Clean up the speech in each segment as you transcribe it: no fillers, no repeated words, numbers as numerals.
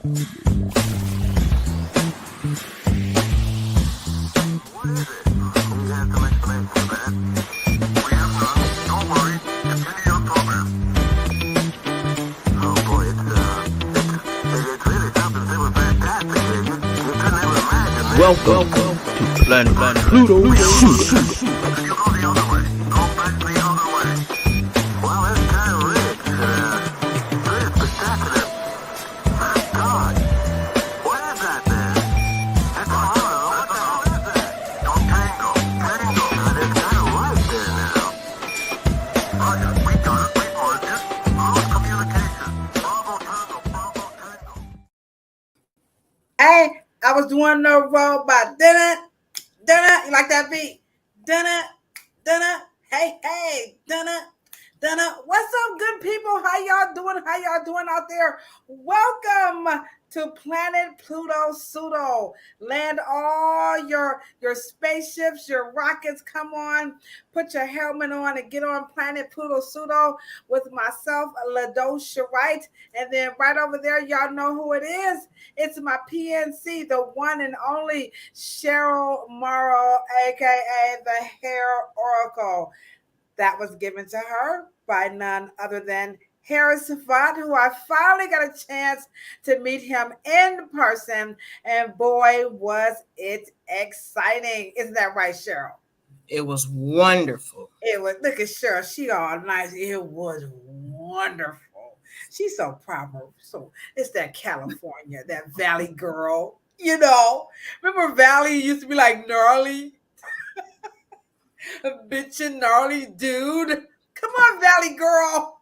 Welcome to Planet Pluto. Hey, I was doing the roll by dun it, you like that beat? Dun it, hey, dun it. What's up, good people? How y'all doing? How y'all doing out there? Welcome to Planet Pluto Pseudo. Land all your spaceships, your rockets. Come on, put your helmet on and get on Planet Pluto Pseudo with myself, Ladosha Wright. And then right over there, y'all know who it is. It's my PNC, the one and only Cheryl Morrow, aka the Hair Oracle. That was given to her by none other than Harris Savant, who I finally got a chance to meet him in person. And boy, was it exciting. Isn't that right, Cheryl? It was wonderful. It was. Look at Cheryl. She all nice. It was wonderful. She's so proper. So it's that California, that Valley girl. You know, remember Valley used to be like gnarly? A bitch and gnarly dude. Come on, Valley girl.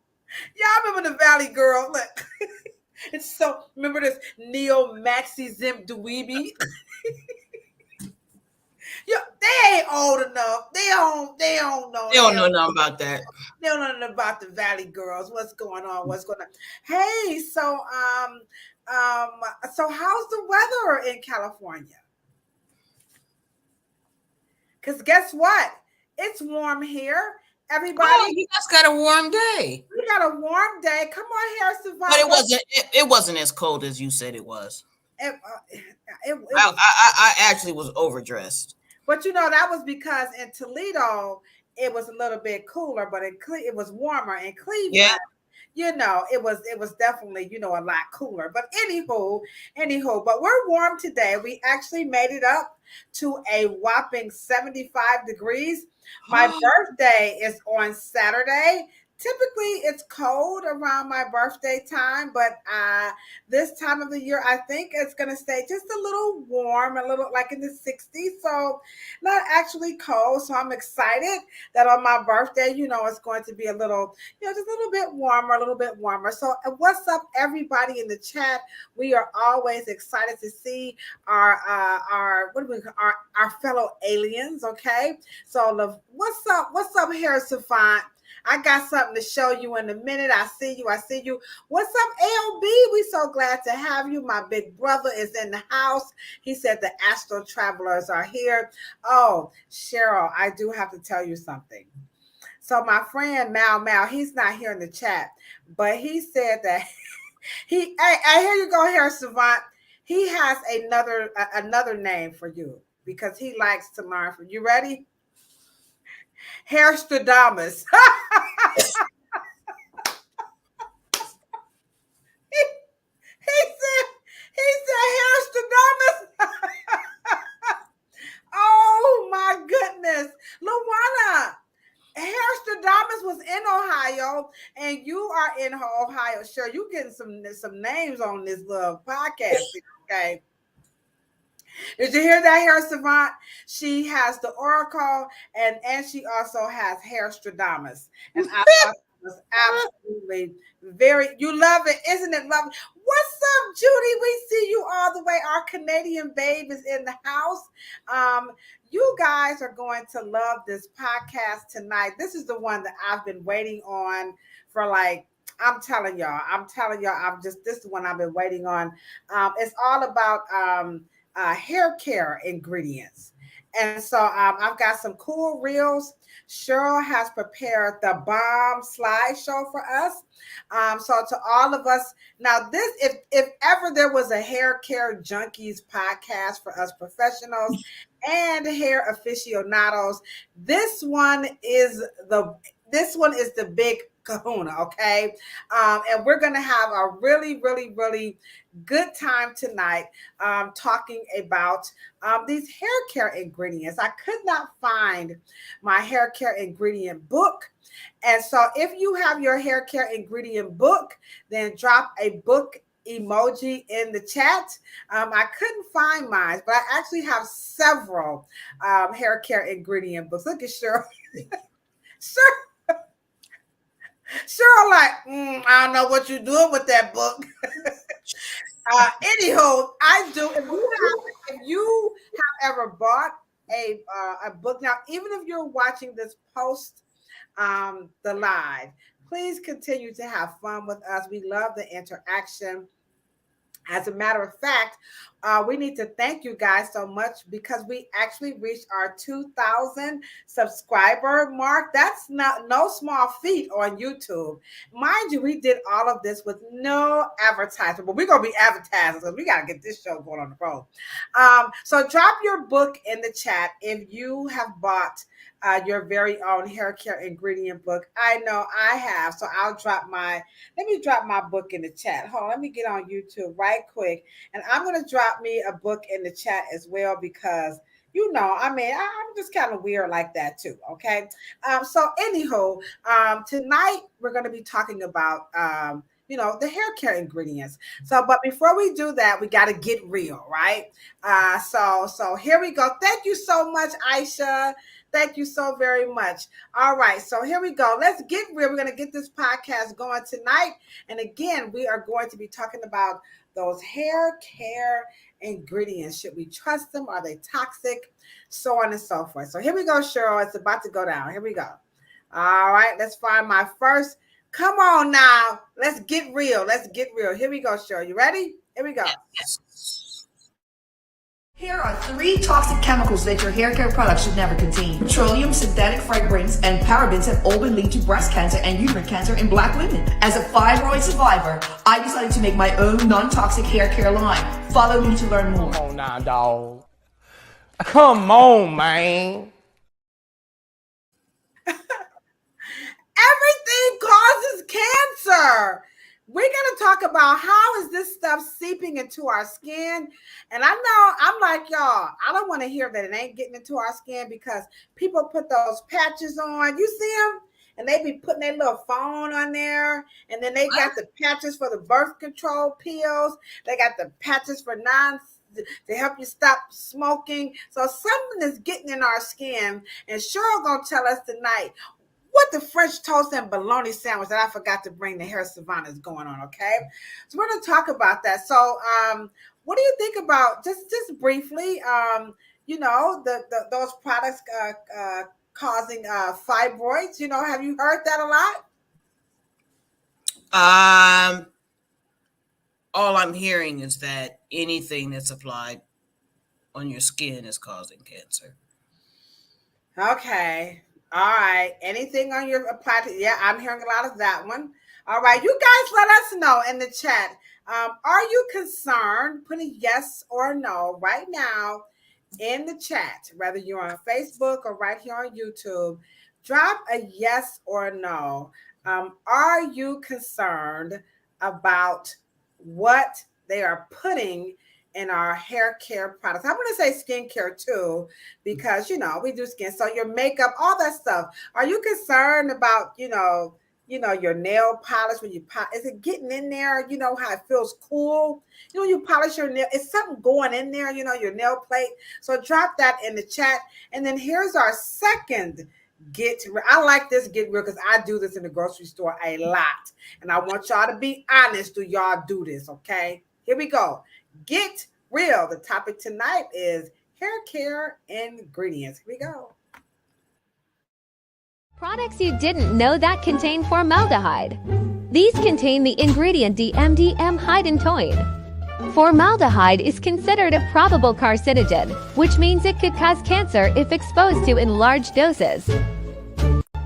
Y'all remember the Valley girl? Look. It's so, remember this Neo Maxi Zimp Dweeby? Yeah, they ain't old enough. They don't know. They don't know nothing about that. They don't know nothing about the Valley girls. What's going on? Hey, so how's the weather in California? Because guess what? It's warm here. Everybody, you just got a warm day. We got a warm day. Come on here, Savannah. But it wasn't as cold as you said it was. I actually was overdressed. But you know, that was because in Toledo it was a little bit cooler, but it was warmer in Cleveland. Yeah. You know, it was definitely, you know, a lot cooler. But anywho, but we're warm today. We actually made it up to a whopping 75 degrees. My birthday is on Saturday. Typically, it's cold around my birthday time, but this time of the year, I think it's going to stay just a little warm, a little like in the 60s, so not actually cold. So I'm excited that on my birthday, you know, it's going to be a little, you know, just a little bit warmer. So what's up, everybody in the chat? We are always excited to see our fellow aliens. Okay, so what's up, Harris Savant? I got something to show you in a minute. I see you. What's up, ALB? We so glad to have you. My big brother is in the house. He said the Astro Travelers are here. Oh, Cheryl, I do have to tell you something. So my friend Mal, he's not here in the chat, but he said that hey, here you go, Harris Savant. He has another name for you because he likes to learn from you. Ready? Hairstradamus. he said Hairstradamus. Oh my goodness. Luana, Hairstradamus was in Ohio, and you are in Ohio. Sure, you getting some names on this little podcast, okay? Did you hear that, Hair Savant? She has the Oracle, and she also has Hairstradamus. And I thought it was absolutely you love it, isn't it lovely? What's up, Judy? We see you all the way. Our Canadian babe is in the house. You guys are going to love this podcast tonight. This is the one that I've been waiting on for I'm telling y'all, this is the one I've been waiting on. It's all about hair care ingredients. And so I've got some cool reels. Cheryl has prepared the bomb slideshow for us. So to all of us, now this, if ever there was a hair care junkies podcast for us professionals and hair aficionados, this one is the big kahuna, okay? And we're gonna have a really, really, really good time tonight talking about these hair care ingredients. I could not find my hair care ingredient book. And so if you have your hair care ingredient book, then drop a book emoji in the chat. I couldn't find mine, but I actually have several hair care ingredient books. Look at Cheryl. Cheryl, like, I don't know what you're doing with that book. Anyhow, I do. If you have ever bought a book, now even if you're watching this post the live, please continue to have fun with us. We love the interaction. As a matter of fact, we need to thank you guys so much because we actually reached our 2,000 subscriber mark. That's no small feat on YouTube. Mind you, we did all of this with no advertisement, but we're going to be advertisers because we got to get this show going on the road. So drop your book in the chat if you have bought your very own hair care ingredient book. I know I have, so let me drop my book in the chat. Hold on, let me get on YouTube right quick, and I'm going to drop me a book in the chat as well because, I'm just kind of weird like that too, okay? So anywho, tonight we're going to be talking about the hair care ingredients. So, but before we do that, we got to get real, right? So here we go. Thank you so much, Aisha. Thank you so very much. All right, so here we go. Let's get real. We're going to get this podcast going tonight. And again, we are going to be talking about those hair care ingredients. Should we trust them? Are they toxic? So on and so forth. So here we go, Cheryl. It's about to go down. Here we go. All right, let's find my first. Come on now. Let's get real. Let's get real. Here we go, Cheryl. You ready? Here we go. Here are 3 toxic chemicals that your hair care products should never contain. Petroleum, synthetic fragrance, and parabens have all been linked to breast cancer and uterine cancer in Black women. As a fibroid survivor, I decided to make my own non-toxic hair care line. Follow me to learn more. Come on now, dog. Come on, man. Everything causes cancer. We're going to talk about how is this stuff seeping into our skin. And I know, I'm like, y'all, I don't want to hear that it ain't getting into our skin because people put those patches on. You see them? And they be putting their little phone on there. And then they got the patches for the birth control pills. They got the patches for to help you stop smoking. So something is getting in our skin. And Cheryl going to tell us tonight what the French toast and bologna sandwich that I forgot to bring the hair savannah is going on, okay? So we're going to talk about that. So what do you think about, just briefly, those products causing fibroids? Have you heard that a lot? All I'm hearing is that anything that's applied on your skin is causing cancer. Okay. All right. Anything on your applied? Yeah, I'm hearing a lot of that one. All right. You guys let us know in the chat. Are you concerned? Put a yes or no right now in the chat, whether you're on Facebook or right here on YouTube. Drop a yes or no. Are you concerned about what they are putting in our hair care products? I'm going to say skincare too, because, we do skin. So your makeup, all that stuff. Are you concerned about, your nail polish when you is it getting in there? You know how it feels cool? You polish your nail. Is something going in there, your nail plate? So drop that in the chat. And then here's our second I like this get real because I do this in the grocery store a lot. And I want y'all to be honest. Do y'all do this? Okay, here we go. Get real. The topic tonight is hair care ingredients. Here we go. Products you didn't know that contain formaldehyde. These contain the ingredient DMDM hydantoin. Formaldehyde is considered a probable carcinogen, which means it could cause cancer if exposed to in large doses.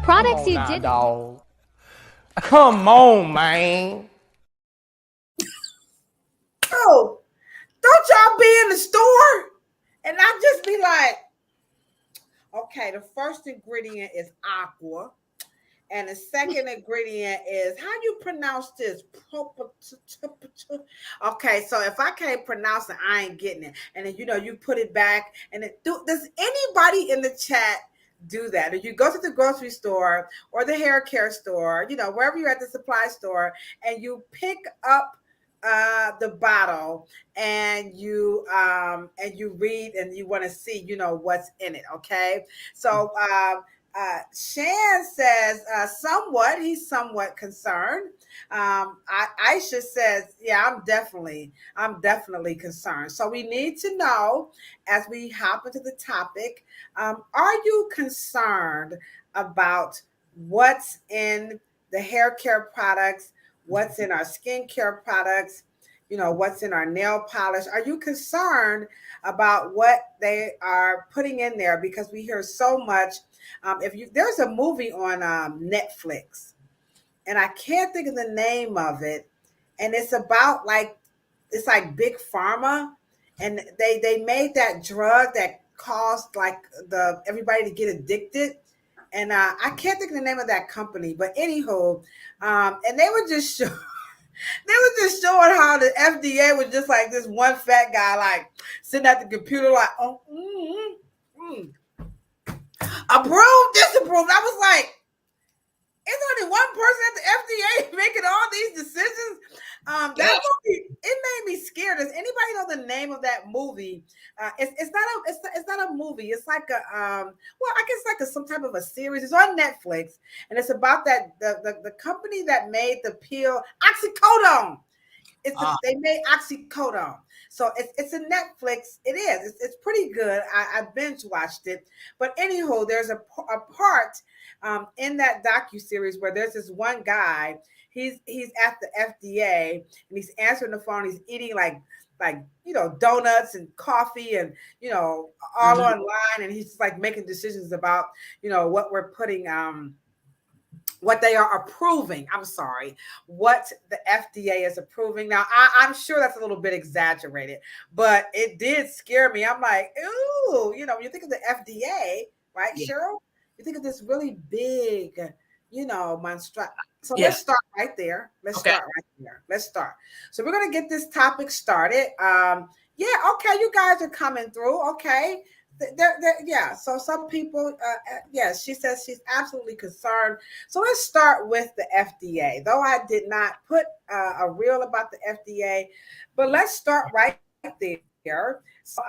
Products you didn't Dog. Come on, man. Oh, don't y'all be in the store and I just be like, okay, the first ingredient is aqua. And the second ingredient is, how you pronounce this? Okay, so if I can't pronounce it, I ain't getting it. And then, you put it back. And then, does anybody in the chat do that? If you go to the grocery store or the hair care store, wherever you're at the supply store, and you pick up the bottle and you read and you want to see, what's in it. Okay. So, Shan says somewhat. He's somewhat concerned. Aisha says, "Yeah, I'm definitely concerned." So we need to know as we hop into the topic: are you concerned about what's in the hair care products? What's in our skincare products? What's in our nail polish? Are you concerned about what they are putting in there? Because we hear so much. There's a movie on Netflix, and I can't think of the name of it, and it's about it's like big pharma, and they made that drug that caused everybody to get addicted, and I can't think of the name of that company, but anywho, and they were just showing how the FDA was just like this one fat guy, like sitting at the computer, like, oh, approved, disapproved. I was like, it's only one person at the FDA making all these decisions. That movie, it made me scared. Does anybody know the name of that movie? It's not a movie. It's like I guess like some type of a series. It's on Netflix, and it's about that the company that made the pill oxycodone. They made oxycodone. So it's a Netflix. It is. It's pretty good. I binge watched it. But anywho, there's a part in that docuseries where there's this one guy. He's at the FDA and he's answering the phone. He's eating like donuts and coffee and all online, and he's just like making decisions about what we're putting what they are approving. I'm sorry, what the FDA is approving. Now, I'm sure that's a little bit exaggerated, but it did scare me. I'm like, ooh, when you think of the FDA, right, yeah. Cheryl? You think of this really big, monstrosity. So let's start right there. Let's start. So we're going to get this topic started. Okay, you guys are coming through. Okay. So some people, she says she's absolutely concerned. So let's start with the FDA. Though I did not put a reel about the FDA, but let's start right there. So,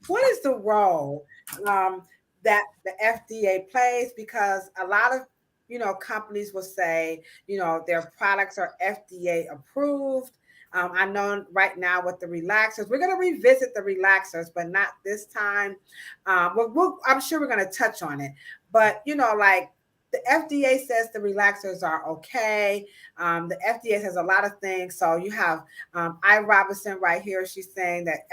what is the role that the FDA plays? Because a lot of companies will say their products are FDA approved. I know right now with the relaxers, we're going to revisit the relaxers, but not this time. I'm sure we're going to touch on it, but like the FDA says the relaxers are okay. The FDA says a lot of things. So you have I. Robinson right here. She's saying that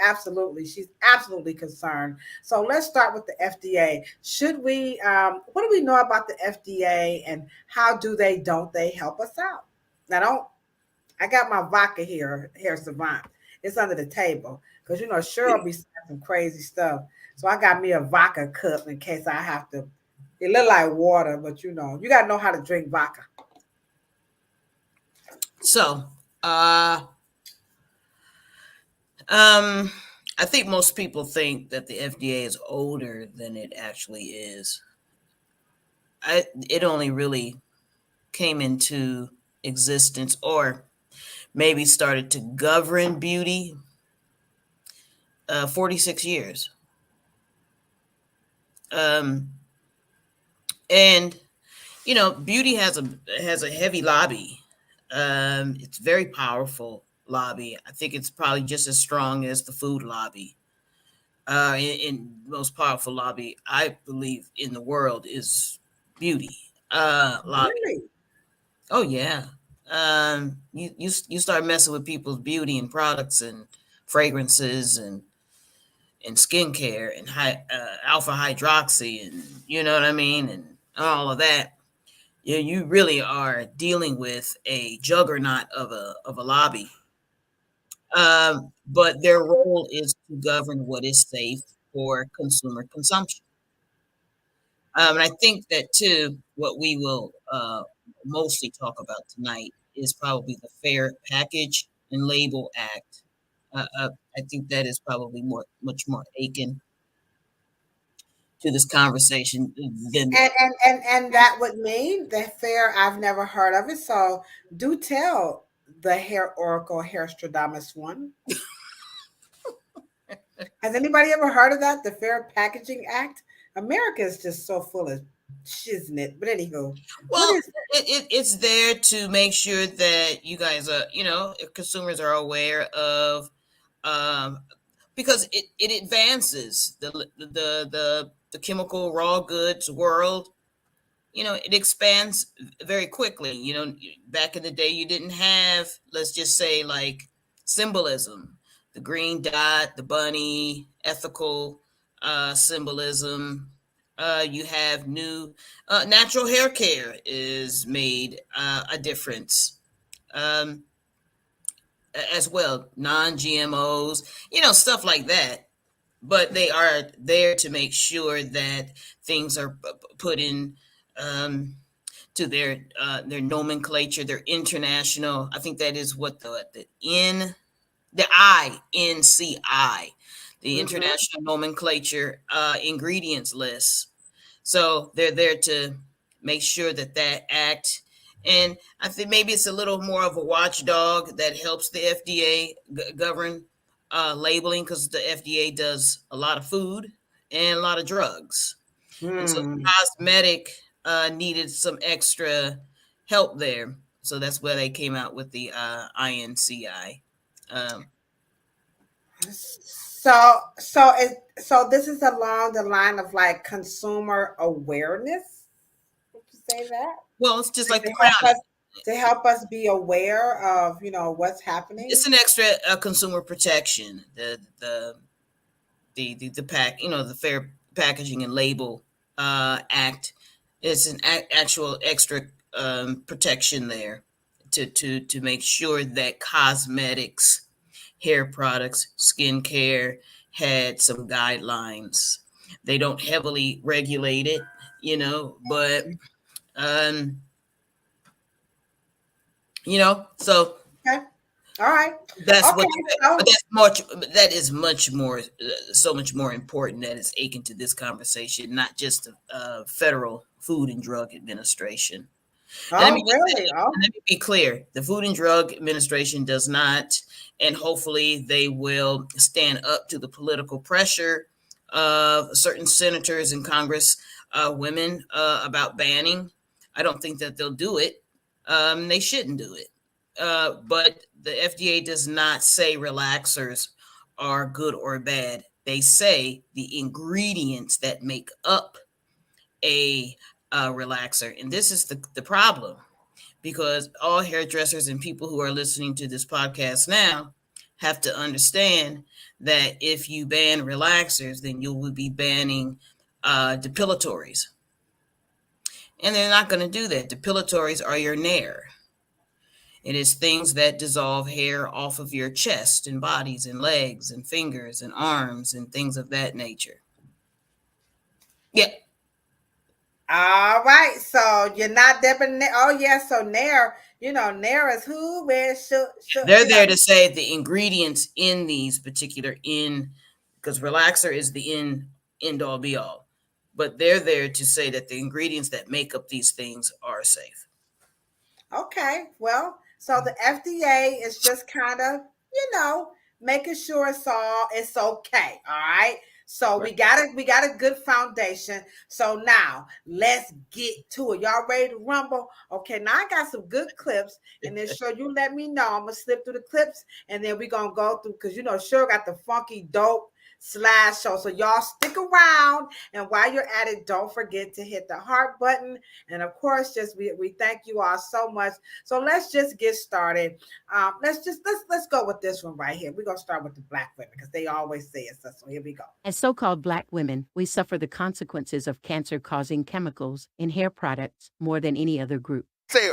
she's absolutely concerned. So let's start with the FDA. Should we, what do we know about the FDA and how don't they help us out? Now I got my vodka here, Hair Savant. It's under the table because Cheryl be saying some crazy stuff. So I got me a vodka cup in case I have to. It look like water, but you gotta know how to drink vodka. So, I think most people think that the FDA is older than it actually is. It only really came into existence, or maybe started to govern beauty 46 years. And beauty has a heavy lobby. It's very powerful lobby. I think it's probably just as strong as the food lobby. In most powerful lobby, I believe, in the world is beauty lobby. Really? Oh yeah. you start messing with people's beauty and products and fragrances and skincare and alpha hydroxy and you know what I mean and all of that. You really are dealing with a juggernaut of a lobby. But their role is to govern what is safe for consumer consumption. And I think that too, what we will mostly talk about tonight is probably the Fair Package and Label Act. I think that is probably much more akin to this conversation than And that would mean the fair. I've never heard of it, so do tell the hair oracle, hair Stradamus one. Has anybody ever heard of that? The Fair Packaging Act. America is just so full of shiznit. But anywho, what well, is it's there to make sure that you guys are, consumers are aware of, um, because it advances the chemical raw goods world. It expands very quickly. Back in the day, you didn't have, let's just say, like symbolism, the green dot, the bunny, ethical symbolism. You have new natural hair care is made a difference um, as well. Non-GMOs, stuff like that. But they are there to make sure that things are put in um, to their nomenclature, their international. I think that is what the INCI, the Mhm. international nomenclature ingredients list. So they're there to make sure that act. And I think maybe it's a little more of a watchdog that helps the FDA govern labeling, because the FDA does a lot of food and a lot of drugs. And so Hmm. cosmetic needed some extra help there. So that's where they came out with the INCI. Um, So this is along the line of like consumer awareness. Would you say that? well, it's just Like like the crown. to help us be aware of what's happening. It's an extra consumer protection. The pack, the Fair Packaging and Label Act is an actual extra protection there to make sure that cosmetics, hair products, skincare had some guidelines. They don't heavily regulate it, but um, so Okay. All right. that's what, Okay. So but that is much more, so much more important that is akin to this conversation, not just the Federal Food and Drug Administration. And oh really? Oh. let me be clear: the Food and Drug Administration does not, and hopefully they will stand up to the political pressure of certain senators and Congress women about banning. I don't think that they'll do it. They shouldn't do it. But the FDA does not say relaxers are good or bad. They say the ingredients that make up a relaxer. And this is the problem, because all hairdressers and people who are listening to this podcast now have to understand that if you ban relaxers, then you will be banning depilatories. And they're not going to do that. Depilatories are your Nair. It is things that dissolve hair off of your chest and bodies and legs and fingers and arms and things of that nature. Yeah, All right. So you're not debonair. Oh yeah. So Nair, Nair is who, where, should, they're there to say the ingredients in these particular because relaxer is the end all be all. But they're there to say that the ingredients that make up these things are safe. Okay, well, so the FDA is just kind of, making sure it's okay. All right. So Right. we got a good foundation. So now let's get to it. Y'all ready to rumble? Okay, now I got some good clips, and then sure you let me know. I'm gonna slip through the clips, and then we're gonna go through because sure got the funky dope YouTube.com/show. So y'all stick around, and while you're at it, don't forget to hit the heart button. And of course, just we thank you all so much. So let's just get started. Let's go with this one right here. We're gonna start with the Black women because they always say it. So here we go. As so-called Black women, we suffer the consequences of cancer-causing chemicals in hair products more than any other group. Say,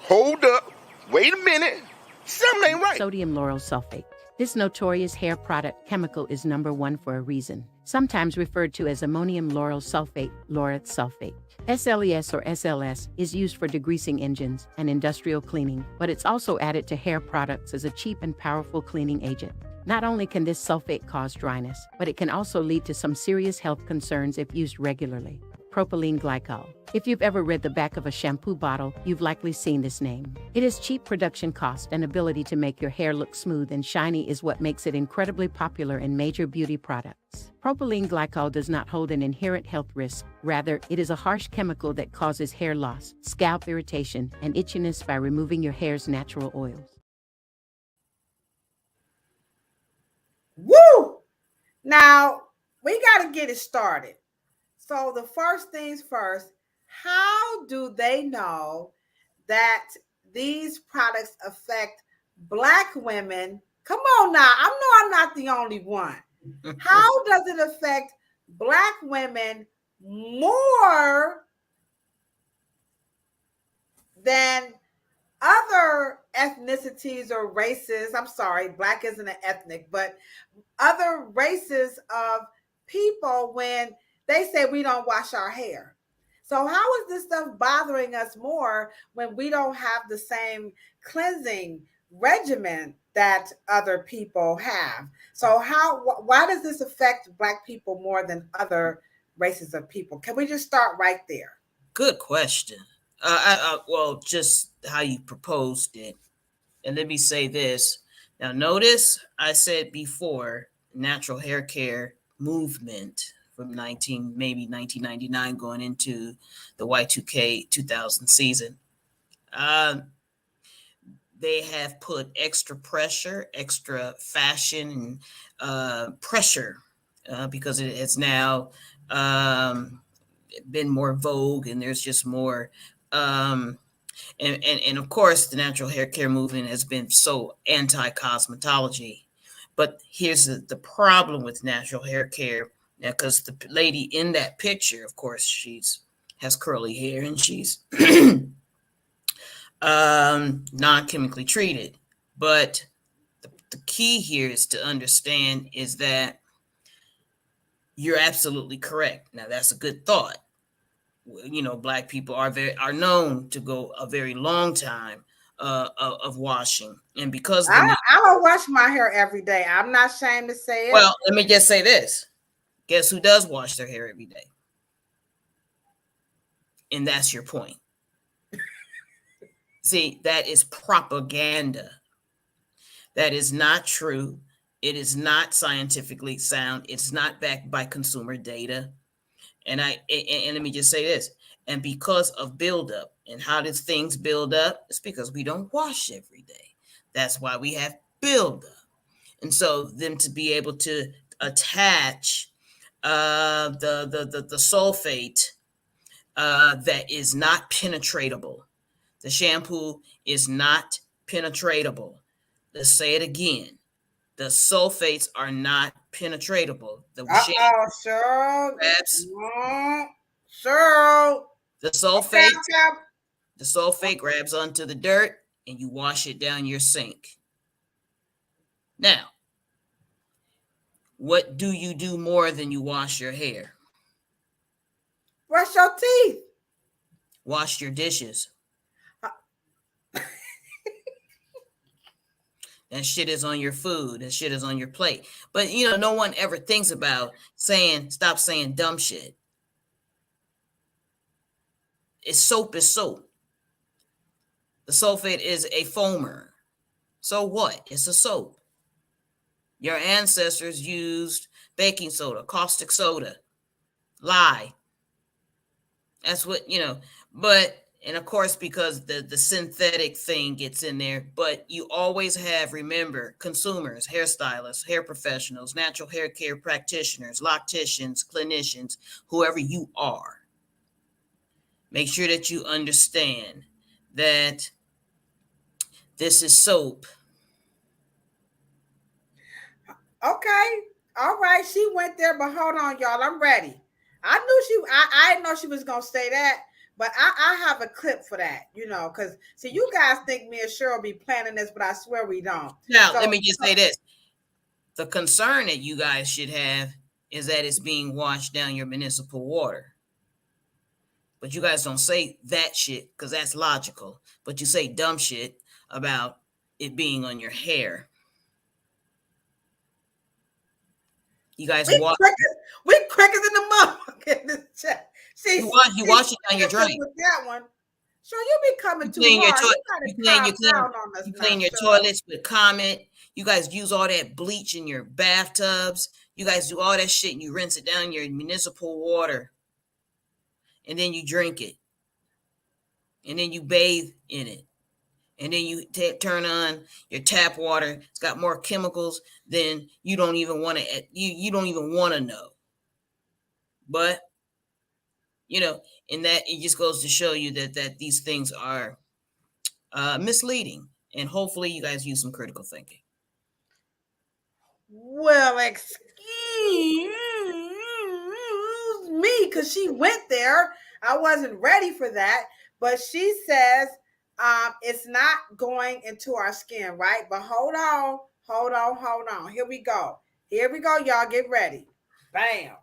hold up, wait a minute, something ain't right. Sodium lauryl sulfate. This notorious hair product chemical is number one for a reason, sometimes referred to as ammonium lauryl sulfate, laureth sulfate. SLES or SLS is used for degreasing engines and industrial cleaning, but it's also added to hair products as a cheap and powerful cleaning agent. Not only can this sulfate cause dryness, but it can also lead to some serious health concerns if used regularly. Propylene glycol. If you've ever read the back of a shampoo bottle, you've likely seen this name. It is cheap production cost and ability to make your hair look smooth and shiny is what makes it incredibly popular in major beauty products. Propylene glycol does not hold an inherent health risk. Rather, it is a harsh chemical that causes hair loss, scalp irritation, and itchiness by removing your hair's natural oils. Woo! Now, we got to get it started. So the first things first, how do they know that these products affect Black women? Come on now, I know I'm not the only one. How does it affect Black women more than other ethnicities or races? I'm sorry, Black isn't an ethnic, but other races of people when they say we don't wash our hair. So how is this stuff bothering us more when we don't have the same cleansing regimen that other people have? So why does this affect Black people more than other races of people? Can we just start right there? Good question. Well, just how you proposed it. And let me say this. Now, notice I said before, natural hair care movement from 1999 going into the Y2K 2000 season. They have put extra pressure, extra fashion and pressure because it has now been more vogue and there's just more and of course the natural hair care movement has been so anti-cosmetology. But here's the problem with natural hair care. Now, because the lady in that picture, of course, has curly hair and she's non-chemically treated. But the key here is to understand is that you're absolutely correct. Now, that's a good thought. You know, Black people are known to go a very long time of washing, and because I don't wash my hair every day. I'm not ashamed to say it. Well, let me just say this. Guess who does wash their hair every day? And that's your point. See, that is propaganda. That is not true. It is not scientifically sound. It's not backed by consumer data. And let me just say this. And because of buildup, and how does things build up? It's because we don't wash every day. That's why we have buildup. And so them to be able to attach the sulfate that is not penetratable. The shampoo is not penetratable. Let's say it again. The sulfates are not penetratable. The sulfate grabs onto the dirt and you wash it down your sink. Now, what do you do more than you wash your hair? Brush your teeth. Wash your dishes. That shit is on your food. That shit is on your plate. But, you know, no one ever thinks about stop saying dumb shit. Soap is soap. The sulfate is a foamer. So what? It's a soap. Your ancestors used baking soda, caustic soda, lye. That's what, you know, but And of course, because the synthetic thing gets in there, but you always have, remember, consumers, hairstylists, hair professionals, natural hair care practitioners, locticians, clinicians, whoever you are. Make sure that you understand that this is soap. Okay. All right. She went there, but hold on, y'all. I'm ready. I didn't know she was gonna say that, but I have a clip for that, because see, you guys think me and Cheryl be planning this, but I swear we don't. Now, let me just say this. The concern that you guys should have is that it's being washed down your municipal water. But you guys don't say that shit because that's logical. But you say dumb shit about it being on your hair. You guys we crickets in the mug in this chat. See, you wash it down your drain. With that one. So you be coming too hard. You clean your toilets with Comet. You guys use all that bleach in your bathtubs. You guys do all that shit and you rinse it down your municipal water. And then you drink it. And then you bathe in it. And then you turn on your tap water. It's got more chemicals than you don't even want to. You don't even want to know. But in that it just goes to show you that these things are misleading. And hopefully you guys use some critical thinking. Well, excuse me, because she went there. I wasn't ready for that. But she says it's not going into our skin, right? But hold on. Here we go, y'all. Get ready. Bam.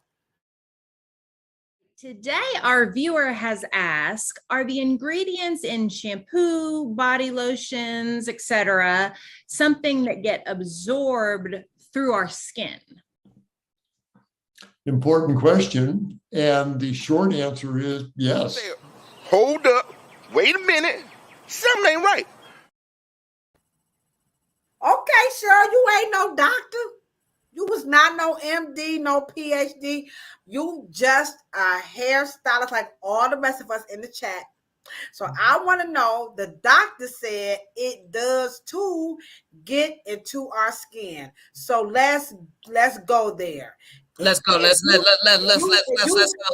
Today, our viewer has asked, are the ingredients in shampoo, body lotions, etc., something that get absorbed through our skin? Important question. And the short answer is yes. Hold up. Wait a minute. Something ain't right. Okay, Cheryl, you ain't no doctor. You was not no MD, no PhD. You just a hairstylist like all the rest of us in the chat. So I want to know, the doctor said it does too get into our skin. So let's go there. Let's go. Let's go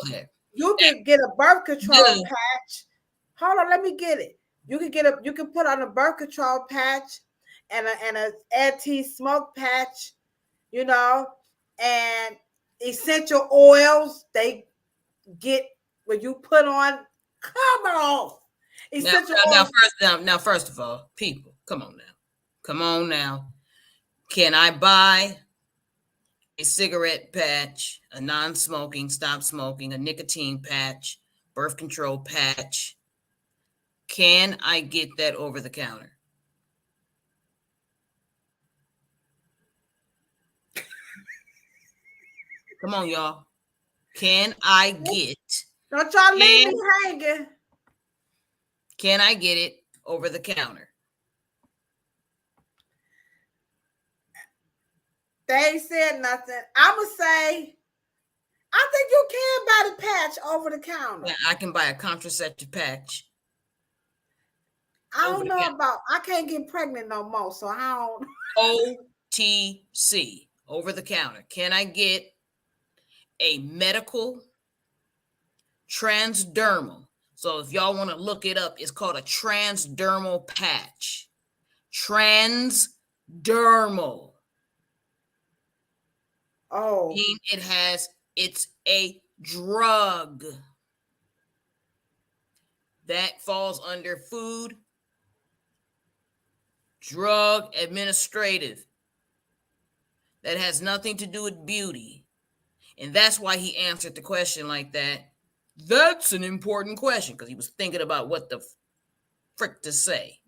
there. You can get a birth control patch. Hold on, let me get it. You can put on a birth control patch and a anti-smoke patch, and essential oils they get when you put on. Come on. Essential oils. First of all, people, come on now. Can I buy a cigarette patch, a non-smoking, stop smoking, a nicotine patch, birth control patch? Can I get that over the counter? Come on, y'all. Can I get? Don't y'all leave me hanging. Can I get it over the counter? They ain't said nothing. I'm going to say, I think you can buy the patch over the counter. Yeah, I can buy a contraceptive patch. I don't know about, I can't get pregnant no more, so I don't. OTC, over the counter. Can I get a medical transdermal? So if y'all want to look it up, it's called a transdermal patch. Transdermal. Oh. It's a drug that falls under food, drug administrative. That has nothing to do with beauty. And that's why he answered the question like that. That's an important question, because he was thinking about what the frick to say.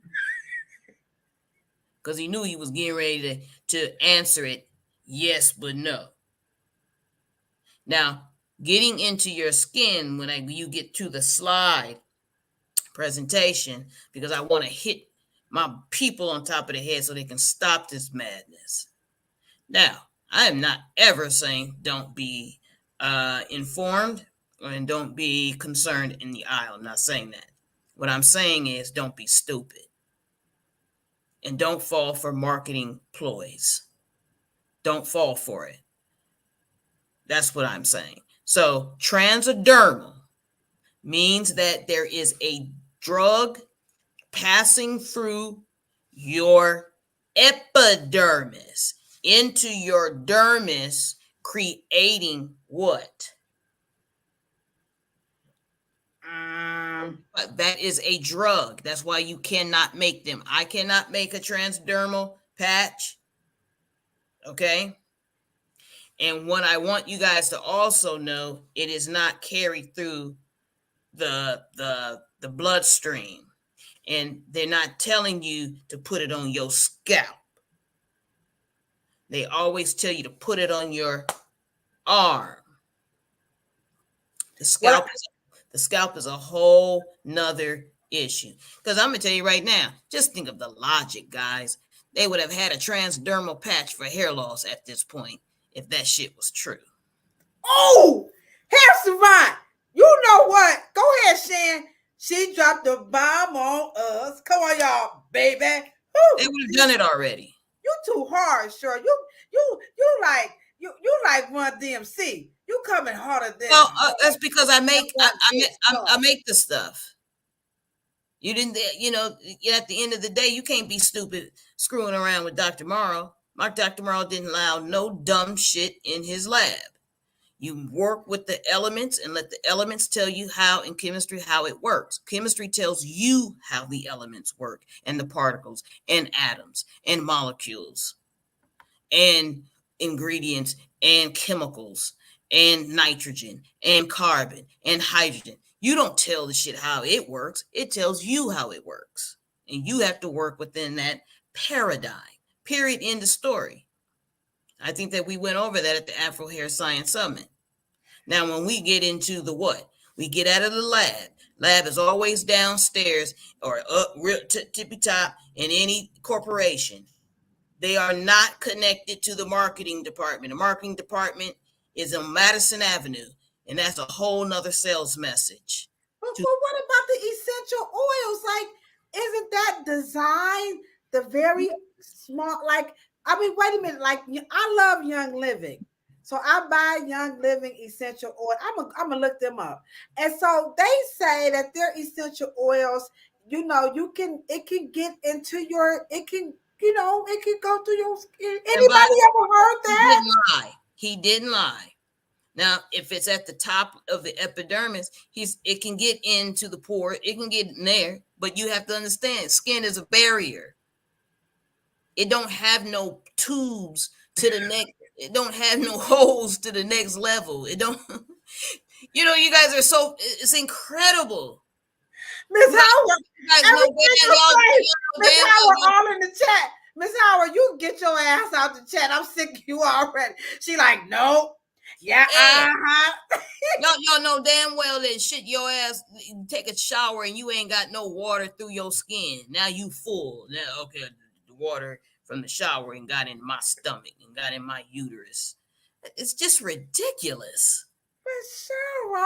Because he knew he was getting ready to answer it yes, but no. Now, getting into your skin when you get to the slide presentation, because I want to hit my people on top of the head so they can stop this madness. Now, I am not ever saying don't be informed and don't be concerned in the aisle. I'm not saying that. What I'm saying is don't be stupid. And don't fall for marketing ploys. Don't fall for it. That's what I'm saying. So transdermal means that there is a drug passing through your epidermis into your dermis, creating what? That is a drug. That's why you cannot make them. I cannot make a transdermal patch. Okay. And what I want you guys to also know, it is not carried through the bloodstream. And they're not telling you to put it on your scalp. They always tell you to put it on your arm. The scalp is a whole nother issue. Because I'm going to tell you right now, just think of the logic, guys. They would have had a transdermal patch for hair loss at this point if that shit was true. Oh, Hair Savant, you know what? Go ahead, Shan. She dropped the bomb on us. Come on, y'all, baby. Woo. They would have done it already. You too hard, sure. You like Run DMC. You coming harder than. Well, that's because I make the stuff. You didn't, at the end of the day, you can't be stupid screwing around with Dr. Morrow. Dr. Morrow didn't allow no dumb shit in his lab. You work with the elements and let the elements tell you how in chemistry, how it works. Chemistry tells you how the elements work and the particles and atoms and molecules and ingredients and chemicals and nitrogen and carbon and hydrogen. You don't tell the shit how it works. It tells you how it works. And you have to work within that paradigm. Period. End of story. I think that we went over that at the Afro Hair Science Summit. Now, when we get into the what? We get out of the lab. Lab is always downstairs or up real tippy top in any corporation. They are not connected to the marketing department. The marketing department is on Madison Avenue, and that's a whole nother sales message. But what about the essential oils? Like, isn't that design the very small? Like, I mean, wait a minute. Like, I love Young Living, so I buy Young Living essential oil. I'm gonna look them up, and so they say that their essential oils, it can get into your, it can go through your skin. Anybody ever heard that? He didn't lie. Now, if it's at the top of the epidermis, it can get into the pore. It can get in there, but you have to understand, skin is a barrier. It don't have no tubes to the neck. It don't have no holes to the next level. It don't. You guys are it's incredible. Miss Howard, Miss Howard, all in the chat. Miss Howard, you can get your ass out the chat. I'm sick of you already. She like, no. Yeah, Y'all know damn well that shit your ass take a shower and you ain't got no water through your skin. Now you full. Now, okay, the water from the shower and got in my stomach and got in my uterus. It's just ridiculous. Miss Cheryl,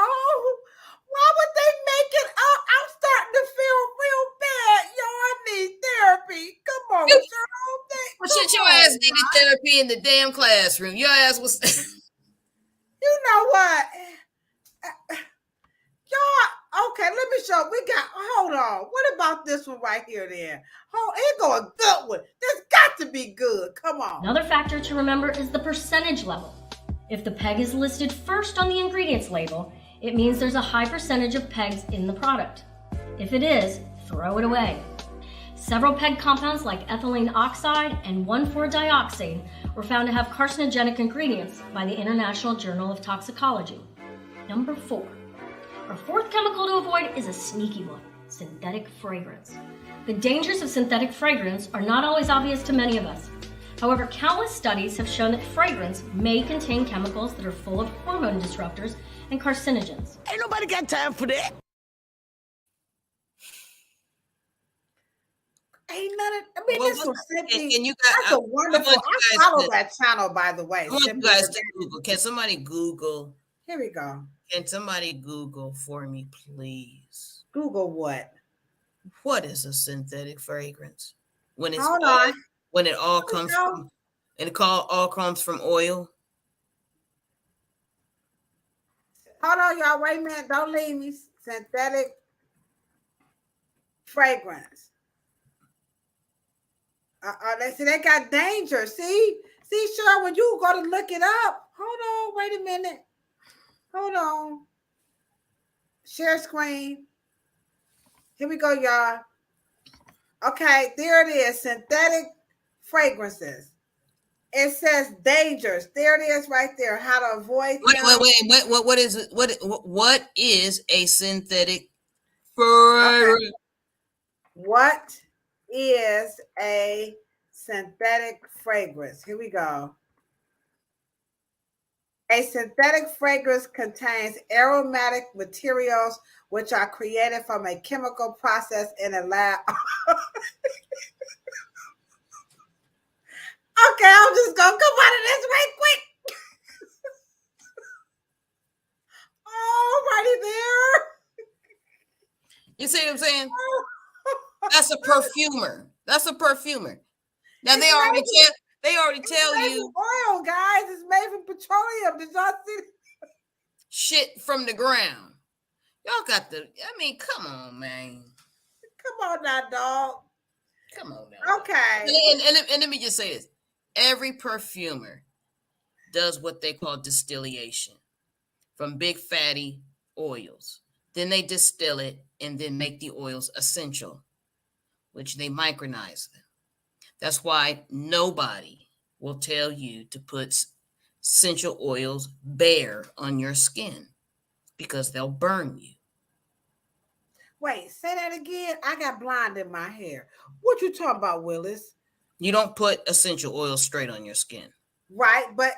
why would they make it up? I'm starting to feel real bad. Y'all need therapy. Come on, Cheryl. Shit, your ass needed therapy in the damn classroom. Your ass was... You know what? Y'all, okay, let me show. Hold on. What about this one right here then? It's going a good one. This got to be good. Come on. Another factor to remember is the percentage level. If the PEG is listed first on the ingredients label, it means there's a high percentage of PEGs in the product. If it is, throw it away. Several PEG compounds like ethylene oxide and 1,4-dioxane were found to have carcinogenic ingredients by the International Journal of Toxicology. Number 4. Our fourth chemical to avoid is a sneaky one, synthetic fragrance. The dangers of synthetic fragrance are not always obvious to many of us. However, countless studies have shown that fragrance may contain chemicals that are full of hormone disruptors and carcinogens. Ain't nobody got time for that. Ain't none of, I mean, this was simply, that's a wonderful, I follow that channel, by the way. I want you guys to Google. Can somebody Google? Here we go. Can somebody Google for me, please? Google what? What is a synthetic fragrance? When it's Hold on. when it all comes from all comes from oil. Hold on, y'all. Wait a minute. Don't leave me. Synthetic fragrance. They got danger. See, Cheryl, when you go to look it up. Hold on. Wait a minute. Hold on. Share screen. Here we go, y'all. Okay, there it is. Synthetic fragrances. It says dangers. There it is right there. How to avoid them. Wait. What is it? What is a synthetic fragrance? Okay. What is a synthetic fragrance? Here we go. A synthetic fragrance contains aromatic materials which are created from a chemical process in a lab. Okay, I'm just gonna come out of this right quick. Alrighty there. You see what I'm saying? That's a perfumer. Now they already tell you oil, guys. It's made from petroleum. Did y'all see shit from the ground. Y'all got come on, man. Come on now, dog. Come on now. Okay. And let me just say this. Every perfumer does what they call distillation from big fatty oils. Then they distill it and then make the oils essential, which they micronize them. That's why nobody will tell you to put essential oils bare on your skin because they'll burn you. Wait, say that again. I got blonde in my hair. What you talking about, Willis? You don't put essential oils straight on your skin. Right, but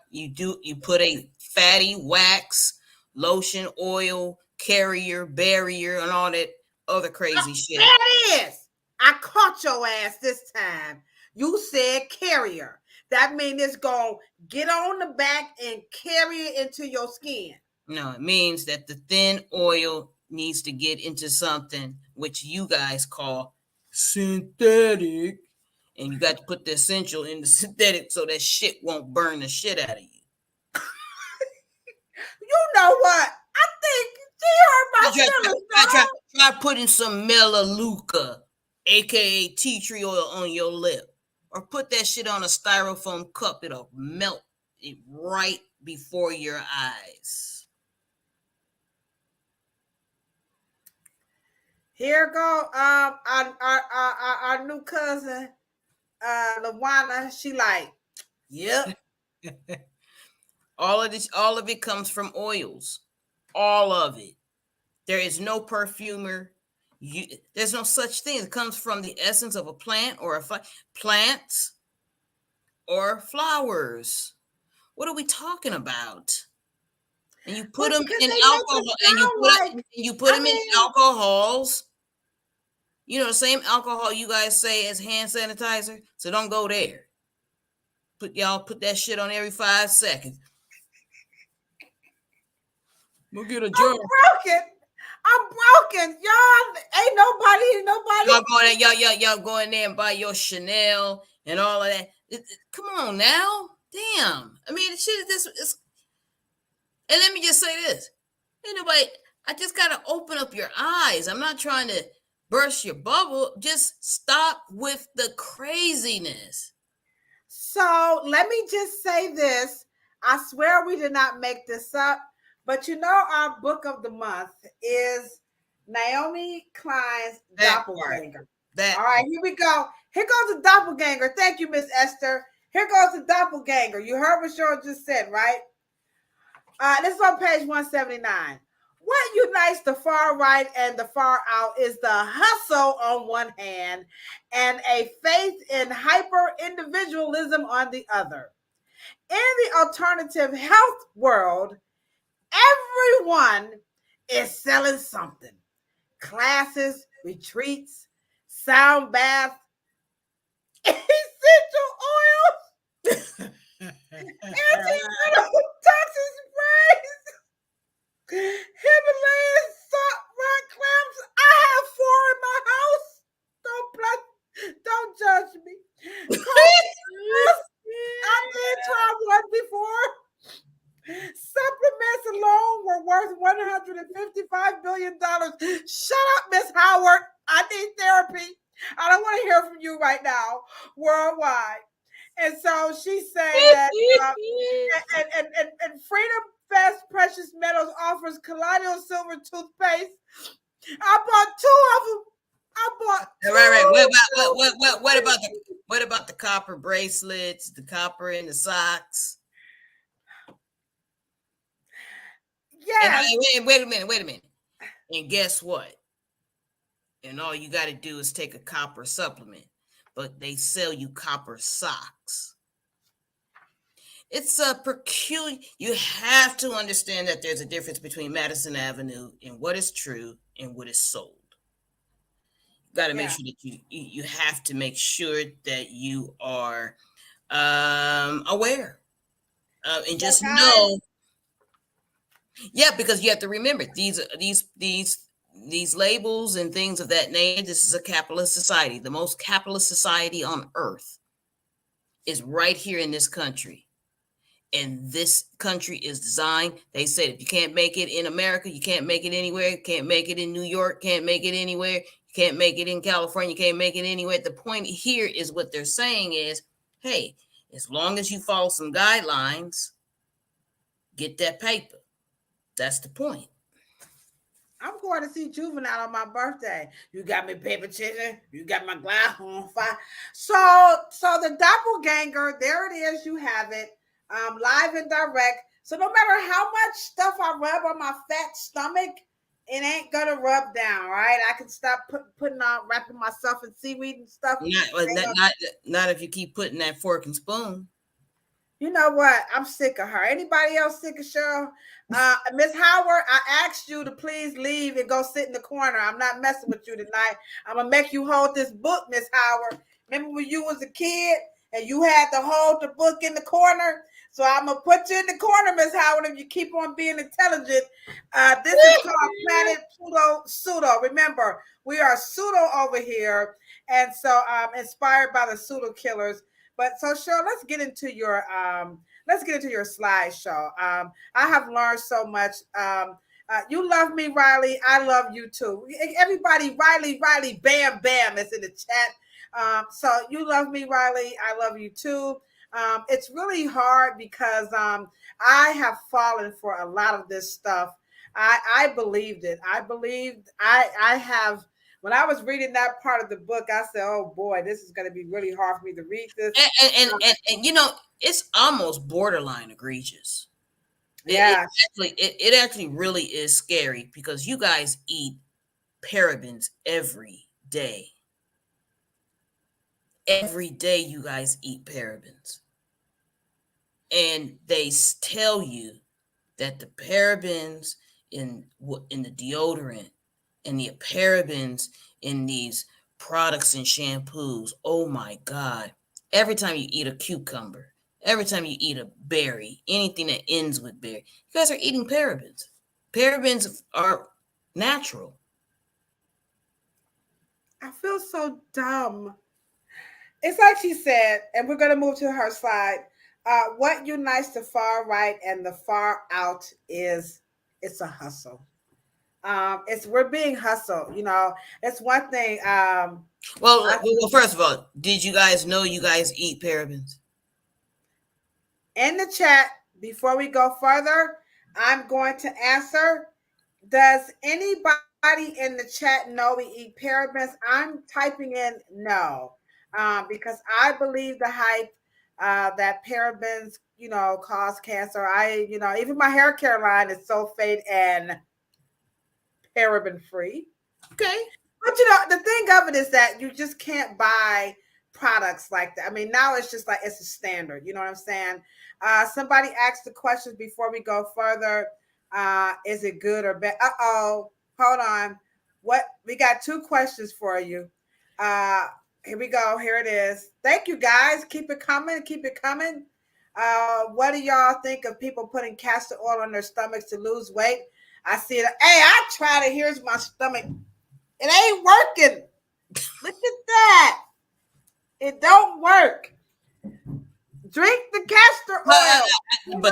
you put a fatty wax, lotion, oil, carrier, barrier, and all that other crazy shit. There it is. I caught your ass this time. You said carrier. That means it's going to get on the back and carry it into your skin. No, it means that the thin oil needs to get into something which you guys call synthetic. And you got to put the essential in the synthetic so that shit won't burn the shit out of you. You know what? I think she heard my Try putting some melaleuca, aka tea tree oil, on your lip. Or put that shit on a styrofoam cup. It'll melt it right before your eyes. Here go our new cousin, LaWanna. She like, yep. All of it comes from oils. All of it. There is no perfumer. There's no such thing. It comes from the essence of a plant or plants or flowers. What are we talking about? And you put them in alcohol, and you put them in alcohols. You know, the same alcohol you guys say as hand sanitizer. So don't go there. Put that shit on every 5 seconds. We'll get a jar. I'm broken. Y'all ain't nobody. Y'all go in there and buy your Chanel and all of that. Come on now. Damn. I mean, shit is and let me just say this. Ain't nobody, I just gotta open up your eyes. I'm not trying to burst your bubble. Just stop with the craziness. So let me just say this. I swear we did not make this up. But you know, our book of the month is Naomi Klein's Doppelganger. All right, here we go. Here goes the Doppelganger. Thank you, Miss Esther. Here goes the Doppelganger. You heard what Cheryl just said, right? This is on page 179. What unites the far right and the far out is the hustle on one hand and a faith in hyper-individualism on the other. In the alternative health world, everyone is selling something. Classes, retreats, sound baths, essential oils, anti-toxin sprays, Himalayan salt rock worldwide. And so she said that, and Freedom Fest Precious Metals offers colloidal silver toothpaste. I bought 2 of them. I bought 2. Right. What about the copper bracelets, the copper in the socks? Yes. And wait a minute. And guess what? And all you got to do is take a copper supplement, but they sell you copper socks. It's a peculiar. You have to understand that there's a difference between Madison Avenue and what is true and what is sold. You got to make sure that you have to make sure that you are aware and just know. Yeah, because you have to remember these labels and things of that nature. This is a capitalist society. The most capitalist society on earth is right here in this country. And this country is designed. They said if you can't make it in America, you can't make it anywhere. You can't make it in New York, can't make it anywhere. You can't make it in California, can't make it anywhere. The point here is what they're saying is, hey, as long as you follow some guidelines, get that paper. That's the point. I'm going to see Juvenile on my birthday. You got me paper chicken. You got my glass on fire. So the doppelganger, there it is. You have it. Live and direct. So no matter how much stuff I rub on my fat stomach, it ain't gonna rub down, right? I can stop wrapping myself in seaweed and stuff. Not if you keep putting that fork and spoon. You know what? I'm sick of her. Anybody else sick of Cheryl? Miss Howard, I asked you to please leave and go sit in the corner. I'm not messing with you tonight. I'm gonna make you hold this book, Miss Howard. Remember when you was a kid and you had to hold the book in the corner? So I'm gonna put you in the corner, Miss Howard, if you keep on being intelligent. This is called Planet Pluto Pseudo. Remember, we are pseudo over here, and so inspired by the pseudo killers. But so Cheryl, let's get into your slideshow. I have learned so much. You love me, Riley. I love you too. Everybody, Riley, bam, bam, is in the chat. So you love me, Riley. I love you too. It's really hard because I have fallen for a lot of this stuff. I believed it. I have. When I was reading that part of the book, I said, "Oh boy, this is going to be really hard for me to read this." And you know, it's almost borderline egregious. Yeah, it actually really is scary because you guys eat parabens every day. Every day you guys eat parabens. And they tell you that the parabens in the deodorant and the parabens in these products and shampoos, oh my God. Every time you eat a cucumber, every time you eat a berry, anything that ends with berry, you guys are eating parabens. Parabens are natural. I feel so dumb. It's like she said, and we're going to move to her slide. What unites the far right and the far out is it's a hustle. We're being hustled. You know, it's one thing. Well, first of all, did you guys know you guys eat parabens? In the chat, before we go further, I'm going to answer. Does anybody in the chat know we eat parabens? I'm typing in no. Because I believe the hype that parabens, cause cancer. Even my hair care line is sulfate and paraben free. Okay. But the thing of it is that you just can't buy products like that. I mean, now it's just like it's a standard. You know what I'm saying? Somebody asked the questions before we go further. Is it good or bad? Hold on. What we got 2 questions for you. Here we go. Here it is. Thank you, guys. Keep it coming. Keep it coming. What do y'all think of people putting castor oil on their stomachs to lose weight? I see it. Hey, I tried it. Here's my stomach. It ain't working. Look at that. It don't work. Drink the castor oil.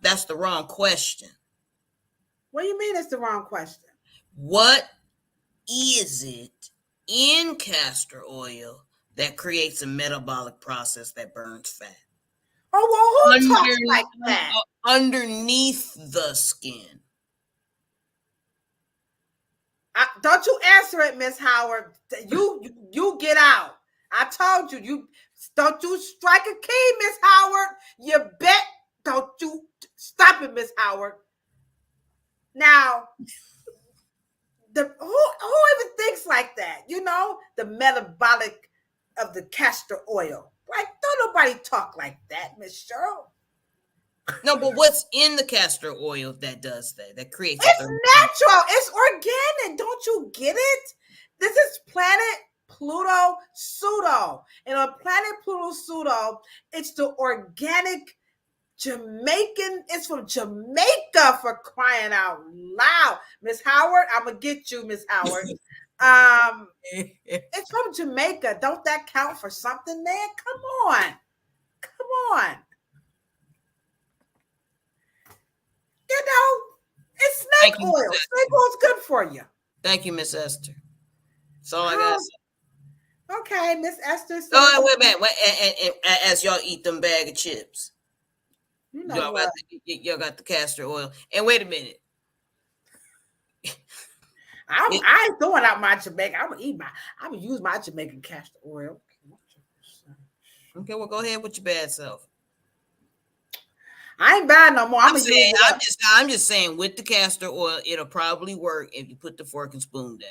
That's the wrong question. What do you mean it's the wrong question? What is it in castor oil that creates a metabolic process that burns fat. Oh, well, who talks like that? Underneath the skin. Don't you answer it, Miss Howard. You get out. I told you, don't you strike a key, Miss Howard. You bet. Don't you stop it, Miss Howard. Now, who even thinks like that? You know, the metabolic of the castor oil. Like, don't nobody talk like that, Miss Cheryl. No, but what's in the castor oil that does that? That creates it's natural. It's organic. Don't you get it? This is Planet Pluto Pseudo. And on Planet Pluto Pseudo, it's the organic Jamaican. It's from Jamaica, for crying out loud. Miss Howard, I'm gonna get you, Miss Howard. It's from Jamaica. Don't that count for something, man? Come on. You know, it's snake oil. Snake oil is good for you. Thank you, Miss Esther. That's all I got to say. Okay, Miss Esther. Oh, wait a minute. And as y'all eat them bag of chips, y'all got the castor oil. And wait a minute. I ain't throwing out my Jamaican. I'm gonna use my Jamaican castor oil. Okay, well, go ahead with your bad self. I ain't buying no more. I'm just saying, with the castor oil, it'll probably work if you put the fork and spoon down.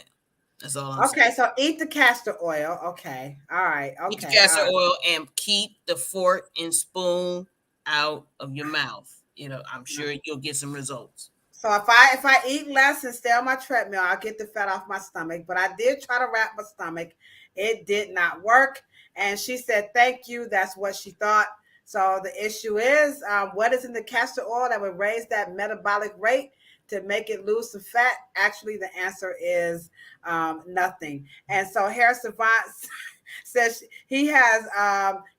That's all I'm saying. Okay, so eat the castor oil. Okay, all right. Okay, eat the castor oil and keep the fork and spoon out of your mouth. You know, I'm sure you'll get some results. So if I eat less and stay on my treadmill, I'll get the fat off my stomach. But I did try to wrap my stomach. It did not work. And she said, thank you. That's what she thought. So the issue is, what is in the castor oil that would raise that metabolic rate to make it lose some fat? Actually, the answer is nothing. And so Hair Savant says he has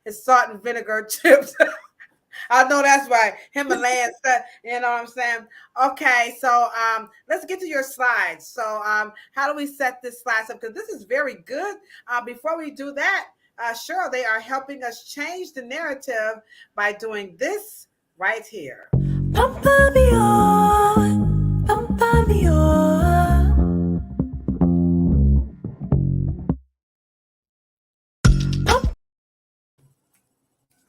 his salt and vinegar chips. I know that's right. Himalayan stuff. You know what I'm saying? Okay, so let's get to your slides. So how do we set this slides up? Because this is very good. Before we do that, Cheryl, they are helping us change the narrative by doing this right here. Pampa me on, pampa me on.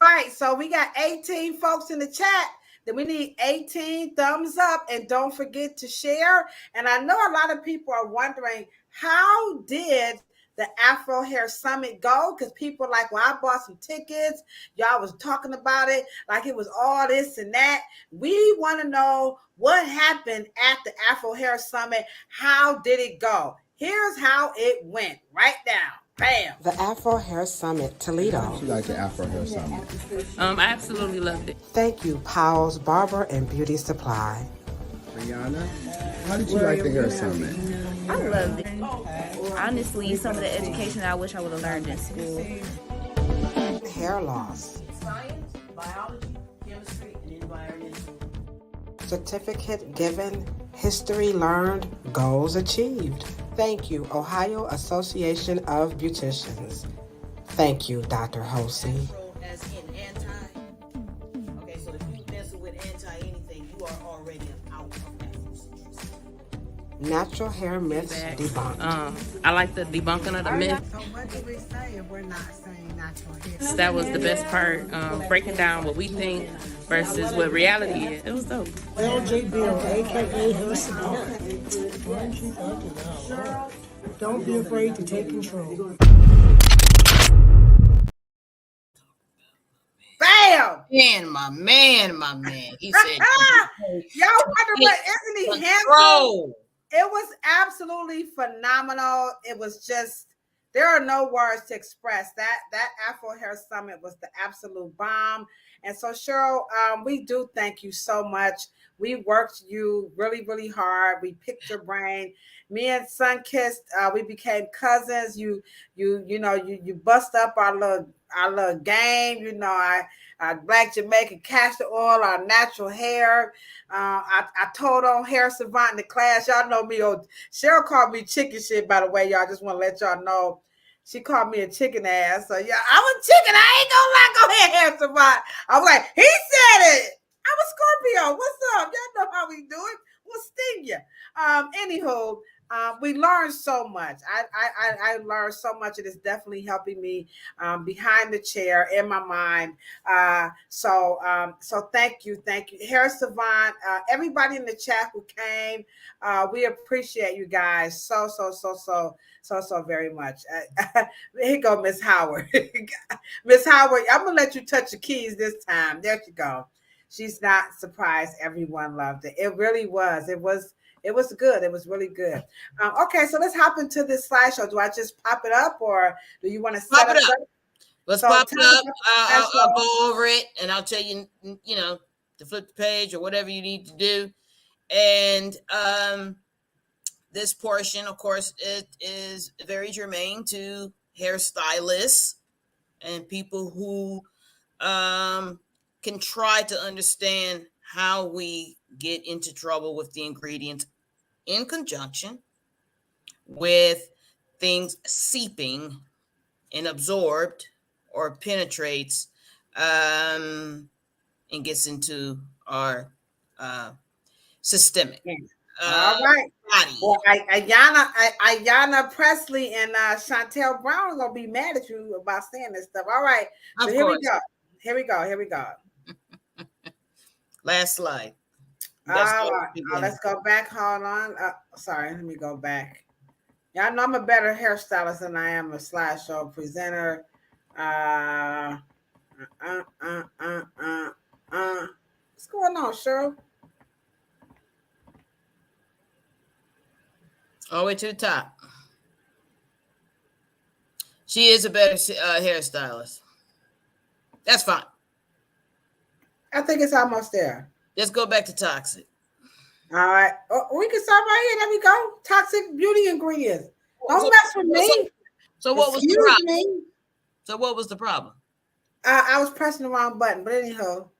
All right, so we got 18 folks in the chat. Then we need 18 thumbs up, and don't forget to share. And I know a lot of people are wondering, how did the Afro Hair Summit go? Because people are like, well, I bought some tickets. Y'all was talking about it like it was all this and that. We want to know what happened at the Afro Hair Summit. How did it go? Here's how it went. Right now. Bam. The Afro Hair Summit, Toledo. How did you like the Afro Hair Summit? I absolutely loved it. Thank you, Powell's Barber and Beauty Supply. Brianna, how did you like the Hair Summit? I loved it. Honestly, some of the education I wish I would have learned in school. Hair loss. Science, biology, chemistry, and environmental. Certificate given, history learned, goals achieved. Thank you, Ohio Association of Beauticians. Thank you, Dr. Hosey. As in anti. Okay, so if you messing with anti-anything, you are already out of Afrocentricity. Natural hair myths debunked. I like the debunking of the myth. So what did we say if we're not saying natural hair? That was the best part, breaking down what we think versus what reality is. It was dope. LJ Bill, aka Hair Savant. Don't be afraid to take control. Bam! My man. He said, y'all wonder what, isn't he handsome? It was absolutely phenomenal. It was just, there are no words to express that. That Afro Hair Summit was the absolute bomb. And so, Cheryl, we do thank you so much. We worked you really, really hard. We picked your brain. Me and Sunkissed, we became cousins. You bust up our little game. You know, our Black Jamaican castor oil, our natural hair. I told on Hair Savant in the class. Y'all know me. Cheryl called me chicken shit, by the way. Y'all just want to let y'all know. She called me a chicken ass. So yeah, I'm a chicken. I ain't gonna lie. Go ahead, Hair Savant. I was like, he said it. I'm a Scorpio. What's up? Y'all know how we do it. We'll sting you. Anywho, we learned so much. I learned so much. It is definitely helping me behind the chair in my mind. So thank you, Hair Savant. Everybody in the chat who came, we appreciate you guys so very much. Here go Miss Howard. Miss Howard, I'm gonna let you touch the keys this time. There you go. She's not surprised. Everyone loved it. It really was. It was good. It was really good. Okay, so let's hop into this slideshow. Do I just pop it up, or do you want to set Pop it us up? up? Let's So pop it tell up. me I'll go over it, and I'll tell you, to flip the page or whatever you need to do. And this portion, of course, it is very germane to hairstylists and people who can try to understand how we get into trouble with the ingredients in conjunction with things seeping and absorbed or penetrates and gets into our systemic. All right. Body. Well, Ayanna Presley and Chantel Brown are gonna be mad at you about saying this stuff. All right. So here we go. Here we go. Last slide. All right. Let's go back. Hold on. Sorry, let me go back. Y'all know I'm a better hairstylist than I am a slideshow presenter. What's going on, Cheryl? All the way to the top. She is a better hairstylist. That's fine. I think it's almost there. Let's go back to toxic. All right. We can start right here. There we go. Toxic beauty ingredients. Don't mess with me. So what was the problem? So what was the problem? I was pressing the wrong button, but anyhow.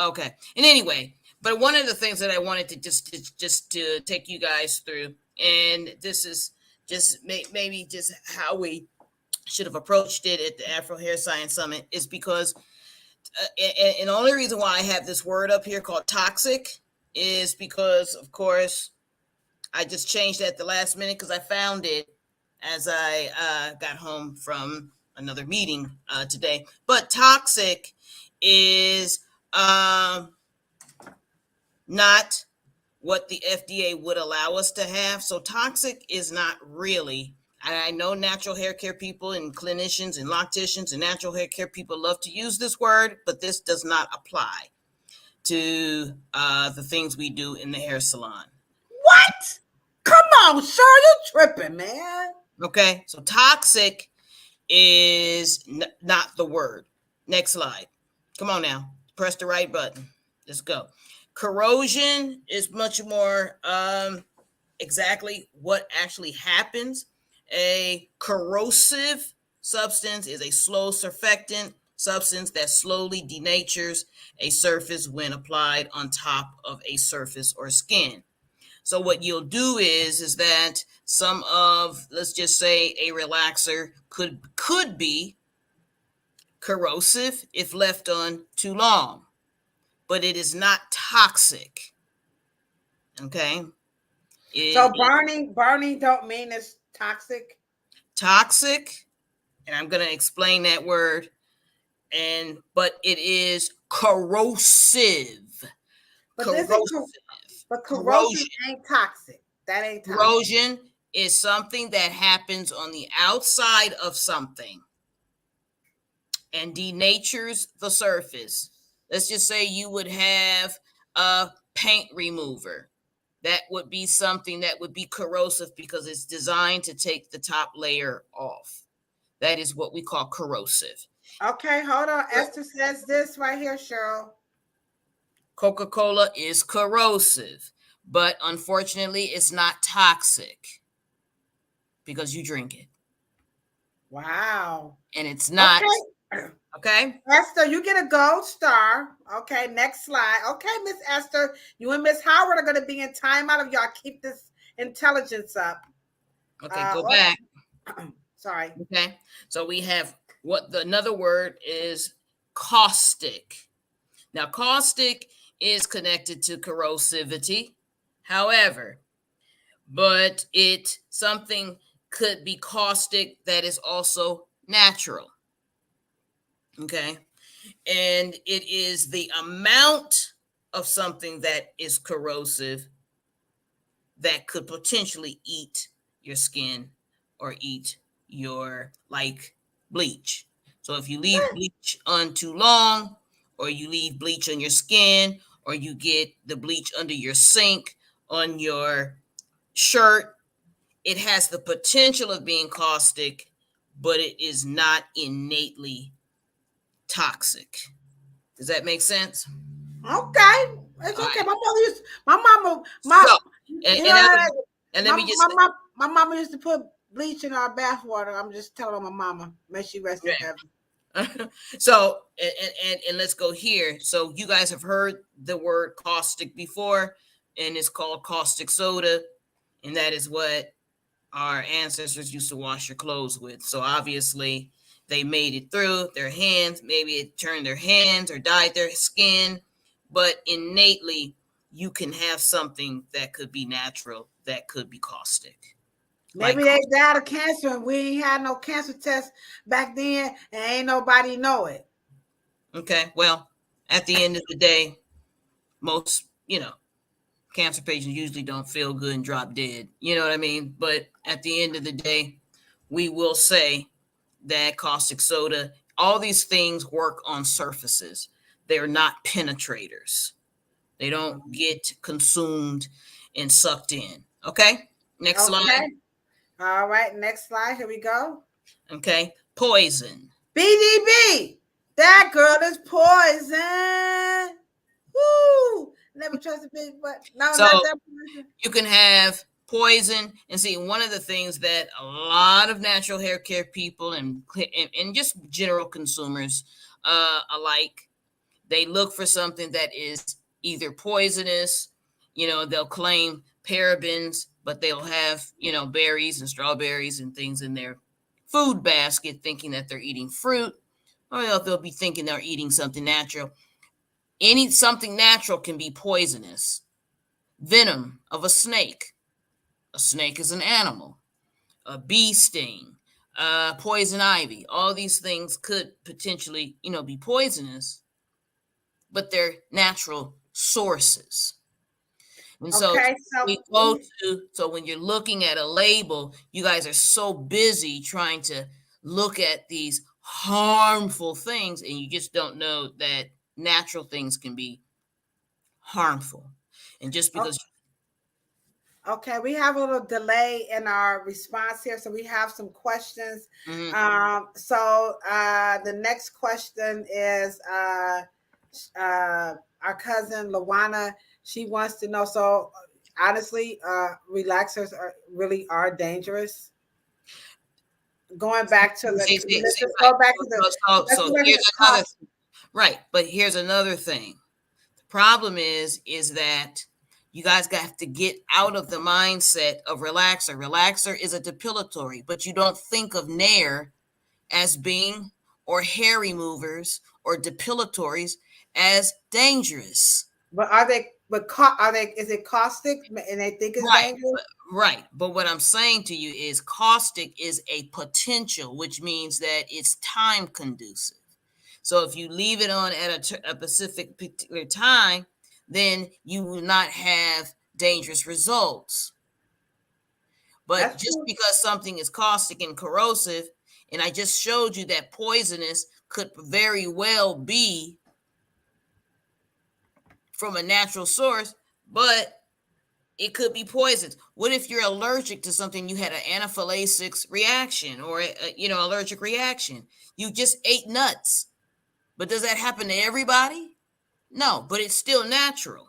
Okay. And anyway, but one of the things that I wanted to just to take you guys through, and this is just maybe just how we should have approached it at the Afro Hair Science Summit, is because and the only reason why I have this word up here called toxic is because, of course, I just changed it at the last minute because I found it as I got home from another meeting today. But toxic is not what the FDA would allow us to have. So toxic is not really, I know natural hair care people and clinicians and locticians and natural hair care people love to use this word, but this does not apply to the things we do in the hair salon. What? Come on, sir, you're tripping, man. Okay, so toxic is not the word. Next slide. Come on now, press the right button. Let's go. Corrosion is much more exactly what actually happens. A corrosive substance is a slow surfactant substance that slowly denatures a surface when applied on top of a surface or skin. So what you'll do is that some of, let's just say, a relaxer could be corrosive if left on too long, but it is not toxic. Okay. So burning don't mean it's toxic. Toxic, and I'm going to explain that word. But it is corrosive. But corrosion ain't toxic. That ain't toxic. Corrosion is something that happens on the outside of something and denatures the surface. Let's just say you would have a paint remover. That would be something that would be corrosive because it's designed to take the top layer off. That is what we call corrosive. Okay, hold on. Esther says this right here, Cheryl. Coca-Cola is corrosive, but unfortunately it's not toxic because you drink it. Wow. And it's not. Okay. Esther, you get a gold star. Okay, next slide. Okay, Miss Esther, you and Miss Howard are going to be in timeout if y'all keep this intelligence up. Okay, go back. Sorry. Okay. So we have another word is caustic. Now, caustic is connected to corrosivity. However, but something could be caustic that is also natural. Okay. And it is the amount of something that is corrosive that could potentially eat your skin or eat your, like, bleach. So if you leave bleach on too long, or you leave bleach on your skin, or you get the bleach under your sink, on your shirt, it has the potential of being caustic, but it is not innately toxic. Does that make sense? Okay, it's All okay. right. My mama, So, let me just my mama used to put bleach in our bath water. I'm just telling my mama, may she rest in heaven. So, and let's go here. So you guys have heard the word caustic before, and it's called caustic soda, and that is what our ancestors used to wash your clothes with. So obviously they made it through their hands. Maybe it turned their hands or dyed their skin, but innately you can have something that could be natural that could be caustic. Maybe they died of cancer and we ain't had no cancer test back then and ain't nobody know it. Okay, well, at the end of the day, most, cancer patients usually don't feel good and drop dead. You know what I mean? But at the end of the day, we will say that caustic soda, all these things work on surfaces. They're not penetrators. They don't get consumed and sucked in. Okay? Next slide. All right, next slide. Here we go. Okay. Poison. BDB. That girl is poison. Woo! Never trust a big butt. No, So not that poison. you can have poison, and see, one of the things that a lot of natural hair care people and just general consumers alike, they look for something that is either poisonous, they'll claim parabens, but they'll have, berries and strawberries and things in their food basket thinking that they're eating fruit, or they'll be thinking they're eating something natural. Something natural can be poisonous. Venom of a snake. A snake is an animal. A bee sting, poison ivy. All these things could potentially, be poisonous, but they're natural sources. And so so when you're looking at a label, you guys are so busy trying to look at these harmful things, and you just don't know that natural things can be harmful. And just because Okay, we have a little delay in our response here, so we have some questions. So the next question is our cousin Lawana. She wants to know. So honestly, relaxers are dangerous. Going back to the right, but here's another thing. The problem is that you guys got to get out of the mindset of relaxer. Relaxer is a depilatory, but you don't think of Nair as being, or hair removers or depilatories as dangerous. But is it caustic and they think it's dangerous? Right. But what I'm saying to you is caustic is a potential, which means that it's time conducive. So if you leave it on at a specific particular time, then you will not have dangerous results. But just because something is caustic and corrosive, and I just showed you that poisonous could very well be from a natural source, but it could be poisons. What if you're allergic to something? You had an anaphylaxis reaction or allergic reaction. You just ate nuts. But does that happen to everybody? No, but it's still natural.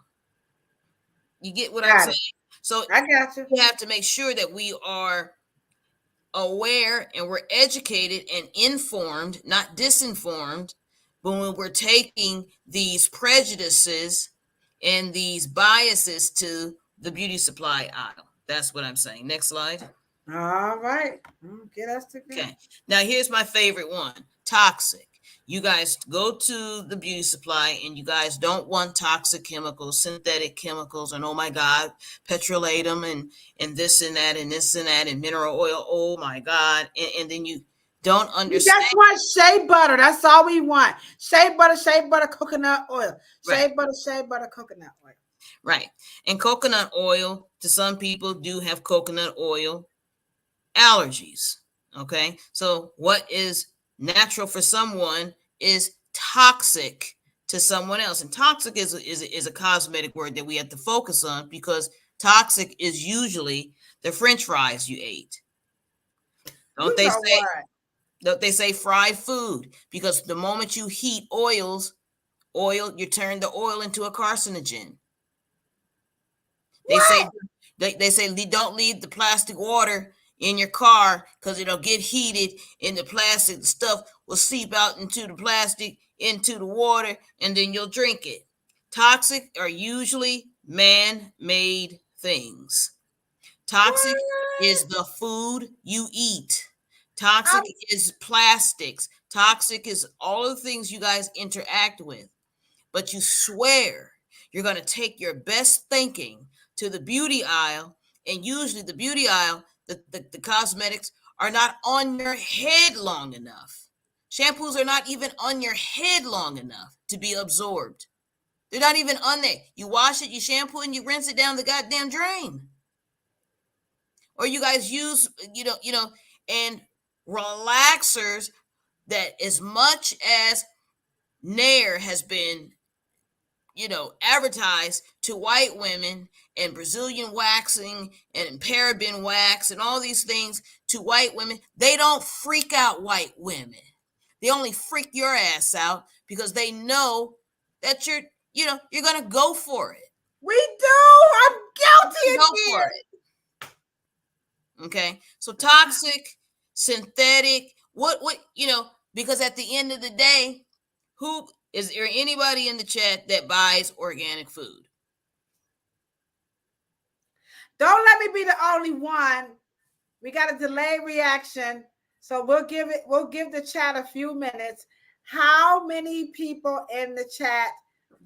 You get what I'm saying? So I got you. We have to make sure that we are aware and we're educated and informed, not disinformed, but when we're taking these prejudices and these biases to the beauty supply aisle. That's what I'm saying. Next slide. All right. Get us together. Okay. Now here's my favorite one. Toxic. You guys go to the beauty supply and you guys don't want toxic chemicals, synthetic chemicals, and oh my God, petrolatum and this and that and this and that and mineral oil. Oh my God. And then you don't We understand. just want shea butter. That's all we want. Shea butter, coconut oil. Shea butter, coconut oil. Right. And coconut oil, to some people, do have coconut oil allergies. Okay. So what is natural for someone is toxic to someone else. And toxic is a cosmetic word that we have to focus on, because toxic is usually the French fries you ate. Don't they say fried food? Because the moment you heat oil, you turn the oil into a carcinogen. They say don't leave the plastic water in your car because it'll get heated and the plastic stuff will seep out into the plastic, into the water, and then you'll drink it. Toxic are usually man-made things. Toxic is the food you eat. Toxic is plastics. Toxic is all the things you guys interact with. But you swear you're going to take your best thinking to the beauty aisle, and usually the beauty aisle, the cosmetics are not on your head long enough. Shampoos are not even on your head long enough to be absorbed. They're not even on there. You wash it, you shampoo, and you rinse it down the goddamn drain. Or you guys use, and relaxers that, as much as Nair has been, advertised to white women, and Brazilian waxing and paraben wax and all these things to white women, they don't freak out white women. They only freak your ass out because they know that you're going to go for it. We do. I'm guilty Go for it. Okay. So toxic, synthetic, because at the end of the day, is there anybody in the chat that buys organic food? Don't let me be the only one. We got a delayed reaction, so we'll give the chat a few minutes. How many people in the chat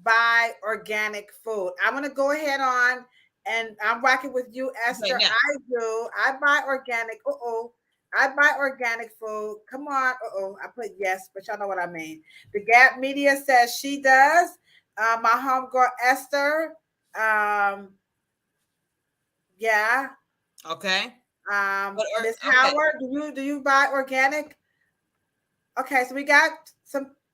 buy organic food? I'm gonna go ahead on, and I'm rocking with you, Esther. Okay, I do. I buy organic. I buy organic food. Come on. I put yes, but y'all know what I mean. The Gap Media says she does. My homegirl Esther. Yeah. Okay. Miss Howard, do you buy organic? Okay, so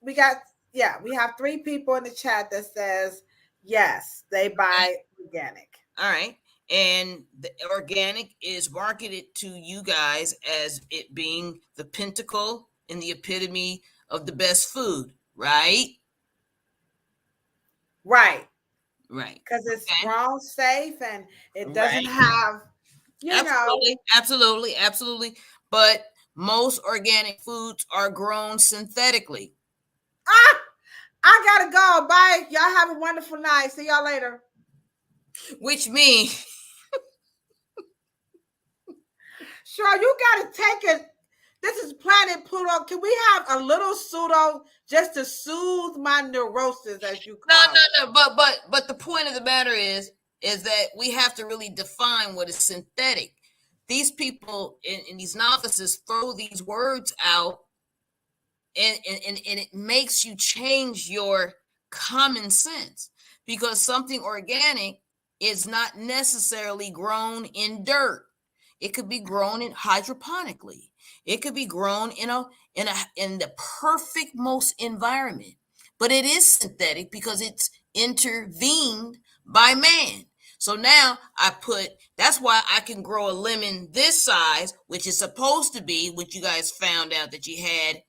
we have 3 people in the chat that says yes, they buy organic. All right. And the organic is marketed to you guys as it being the pinnacle and the epitome of the best food, right? Right. Right. Because it's grown safe and it doesn't have, Absolutely. But most organic foods are grown synthetically. I gotta go. Bye. Y'all have a wonderful night. See y'all later. Which means sure, you gotta take it. This is Planet Pluto. Can we have a little pseudo just to soothe my neurosis, as you call it? No. But the point of the matter is that we have to really define what is synthetic. These people and these novices throw these words out, and it makes you change your common sense, because something organic is not necessarily grown in dirt. It could be grown in hydroponically. It could be grown in the perfect most environment, but it is synthetic because it's intervened by man. So now that's why I can grow a lemon this size, which is supposed to be what you guys found out that you had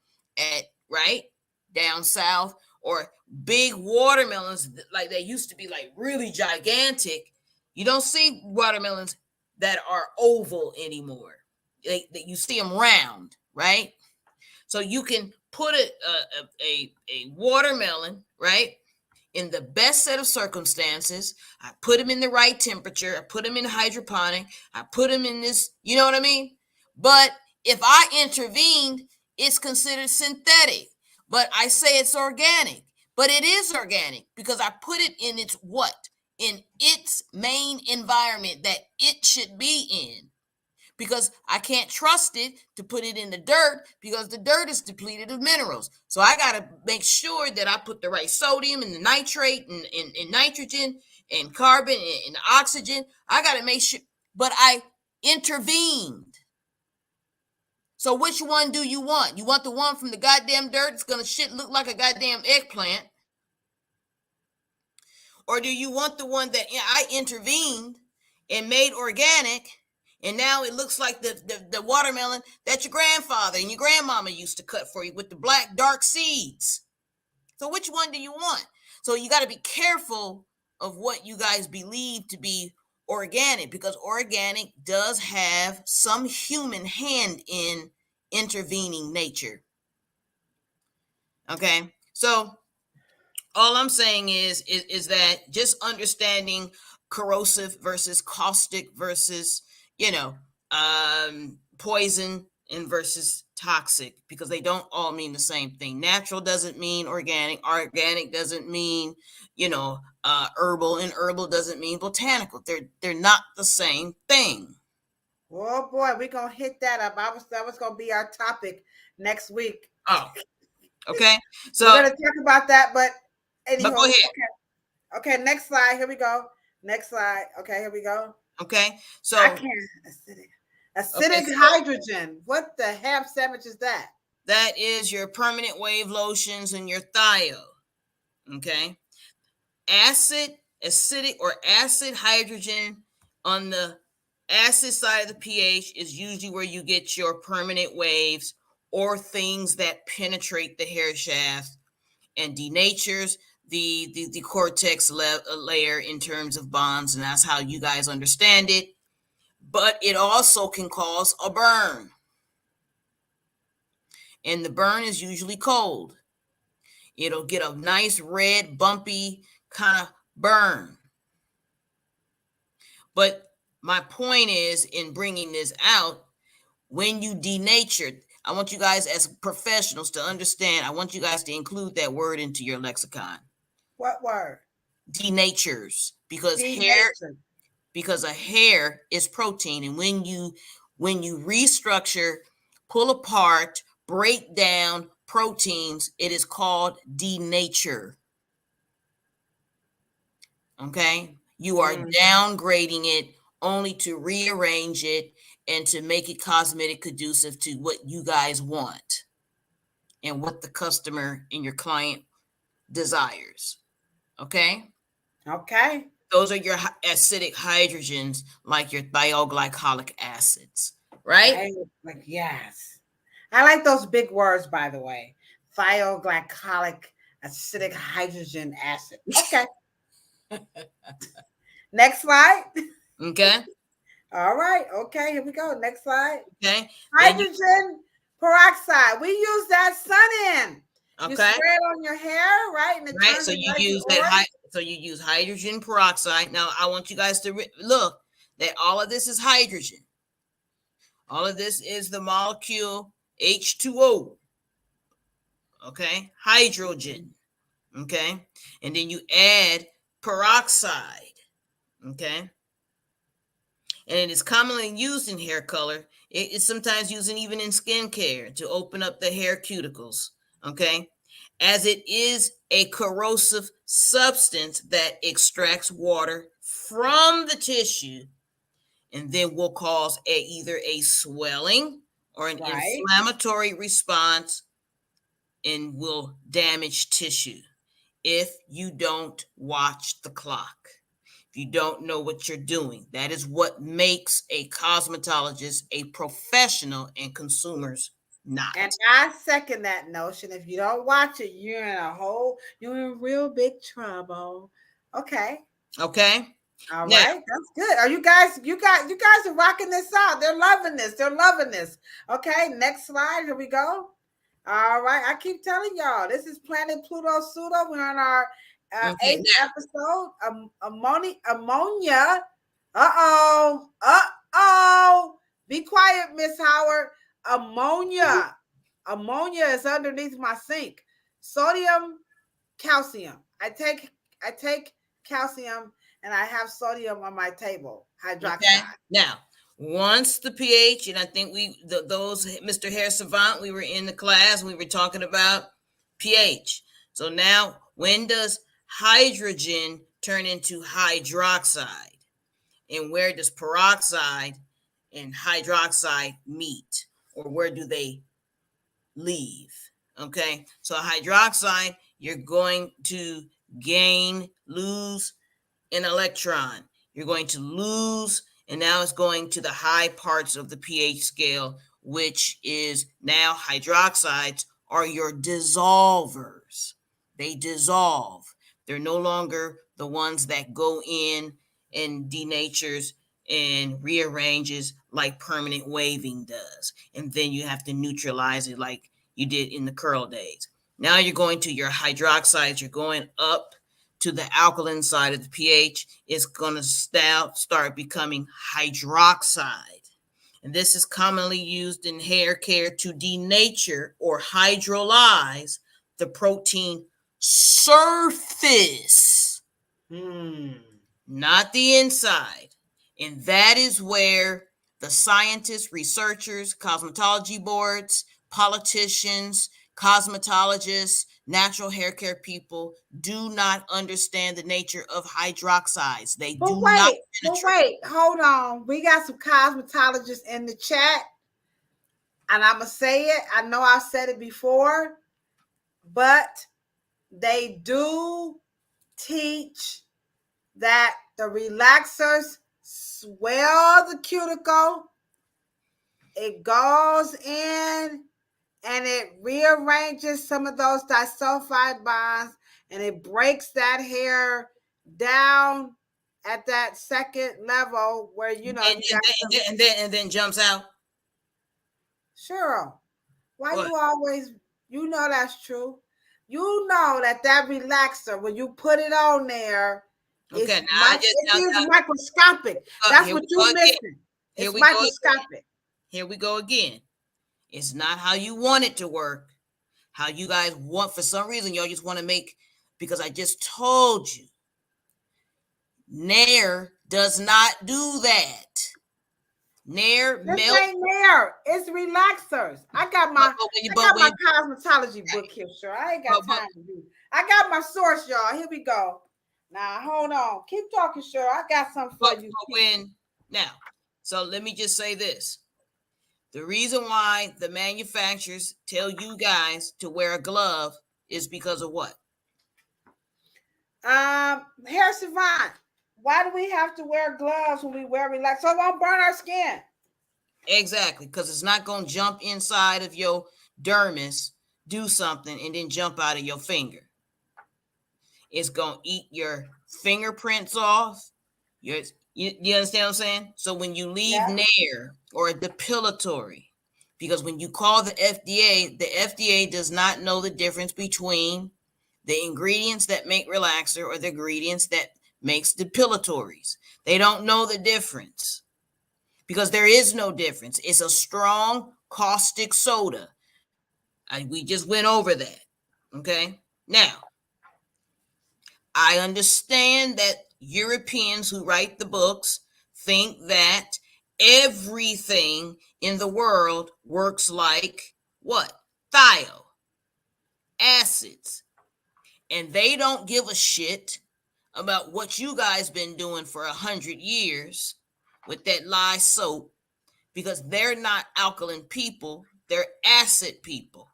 down south, or big watermelons, like they used to be like really gigantic. You don't see watermelons that are oval anymore. You see them round, right? So you can put a watermelon, right, in the best set of circumstances. I put them in the right temperature. I put them in hydroponic. I put them in this, you know what I mean? But if I intervened, it's considered synthetic. But I say it's organic. But it is organic because I put it in its what? In its main environment that it should be in. Because I can't trust it to put it in the dirt because the dirt is depleted of minerals. So I got to make sure that I put the right sodium and the nitrate and nitrogen and carbon and oxygen. I got to make sure, but I intervened. So which one do you want? You want the one from the goddamn dirt? It's going to look like a goddamn eggplant. Or do you want the one that I intervened and made organic? And now it looks like the watermelon that your grandfather and your grandmama used to cut for you with the black dark seeds. So which one do you want? So you got to be careful of what you guys believe to be organic, because organic does have some human hand in intervening nature. Okay, so all I'm saying is that just understanding corrosive versus caustic versus, poison and versus toxic, because they don't all mean the same thing. Natural doesn't mean organic. Organic doesn't mean, herbal, and herbal doesn't mean botanical. They're not the same thing. Oh boy, we're gonna hit that up. That was gonna be our topic next week. Oh, okay. So we're gonna talk about that, but anyway, go ahead. Okay, next slide. Here we go. Next slide. Okay, here we go. Okay, so I can't. Acidic hydrogen. What the ham sandwich is that? That is your permanent wave lotions and your thio. Okay. Acidic or acid hydrogen on the acid side of the pH is usually where you get your permanent waves or things that penetrate the hair shaft and denatures the cortex layer in terms of bonds, and that's how you guys understand it. But it also can cause a burn. And the burn is usually cold. It'll get a nice red, bumpy kind of burn. But my point is, in bringing this out, when you denature, I want you guys as professionals to understand, I want you guys to include that word into your lexicon. What word? Denatures. Because a hair is protein, and when you restructure, pull apart, break down proteins, it is called denature. Okay, you are downgrading it only to rearrange it and to make it cosmetic conducive to what you guys want and what the customer and your client desires. Okay. Those are your acidic hydrogens, like your thioglycolic acids, right? Yes. I like those big words, by the way. Thioglycolic acidic hydrogen acid. Okay. Next slide. Okay. All right. Okay, here we go. Next slide. Okay. Hydrogen peroxide. We use that sun in. Okay. You spray it on your hair, right? And right. So you use that. So you use hydrogen peroxide. Now I want you guys to look that all of this is hydrogen. All of this is the molecule H2O. Okay, hydrogen. Okay, and then you add peroxide. Okay, and it is commonly used in hair color. It is sometimes used even in skincare to open up the hair cuticles. Okay, as it is a corrosive substance that extracts water from the tissue and then will cause either a swelling or an inflammatory response and will damage tissue if you don't watch the clock. If you don't know what you're doing, that is what makes a cosmetologist a professional and consumers not. And I second that notion. If you don't watch it, you're in real big trouble. Okay. Okay. All right. That's good. Are you guys are rocking this out. They're loving this. Okay. Next slide. Here we go. All right. I keep telling y'all, this is Planet Pluto Pseudo. We're on our Okay, Eighth now episode. Ammonia. Uh-oh. Be quiet, Miss Howard. Ammonia. Ammonia is underneath my sink. Sodium, calcium. I take calcium and I have sodium on my table. Hydroxide. okay. Now, once the pH, and I think those Mr. Hair Savant, we were in the class, we were talking about pH. So now, when does hydrogen turn into hydroxide? And where does peroxide and hydroxide meet? Or where do they leave? Okay, so hydroxide, you're going to lose an electron. You're going to lose, and now it's going to the high parts of the pH scale, which is now hydroxides are your dissolvers. They dissolve. They're no longer the ones that go in and denatures and rearranges like permanent waving does. And then you have to neutralize it like you did in the curl days. Now you're going to your hydroxides. You're going up to the alkaline side of the pH. It's going to start becoming hydroxide. And this is commonly used in hair care to denature or hydrolyze the protein surface, not the inside. And that is where the scientists, researchers, cosmetology boards, politicians, cosmetologists, natural hair care people do not understand the nature of hydroxides. They do not penetrate. Hold on. We got some cosmetologists in the chat, and I'm gonna say it. I know I've said it before, but they do teach that the relaxers swell the cuticle. It goes in and it rearranges some of those disulfide bonds, and it breaks that hair down at that second level where and then jumps out. Sure. Why what? You always? You know that's true. You know that relaxer when you put it on there, okay, it's microscopic. That's what you're missing. It's microscopic. Here we go again. It's not how you want it to work. How you guys want, for some reason, y'all just want to make, because I just told you, Nair does not do that. Nair milk. Ain't Nair. It's relaxers. I got my cosmetology book here, sure. I ain't got time to do. I got my source, y'all. Here we go. Now, hold on. Keep talking, sure. I got something for you. So let me just say this. The reason why the manufacturers tell you guys to wear a glove is because of what? Hair Savant. Why do we have to wear gloves when we wear relaxer? So it won't burn our skin. Exactly, because it's not going to jump inside of your dermis, do something, and then jump out of your finger. It's going to eat your fingerprints off. You understand what I'm saying? So when you leave Nair or a depilatory, because when you call the FDA does not know the difference between the ingredients that make relaxer or the ingredients that makes depilatories. They don't know the difference because there is no difference. It's a strong caustic soda. We just went over that. Okay. Now, I understand that Europeans who write the books think that everything in the world works like what? Thio, acids. And they don't give a shit about what you guys been doing for 100 years with that lye soap, because they're not alkaline people. They're acid people.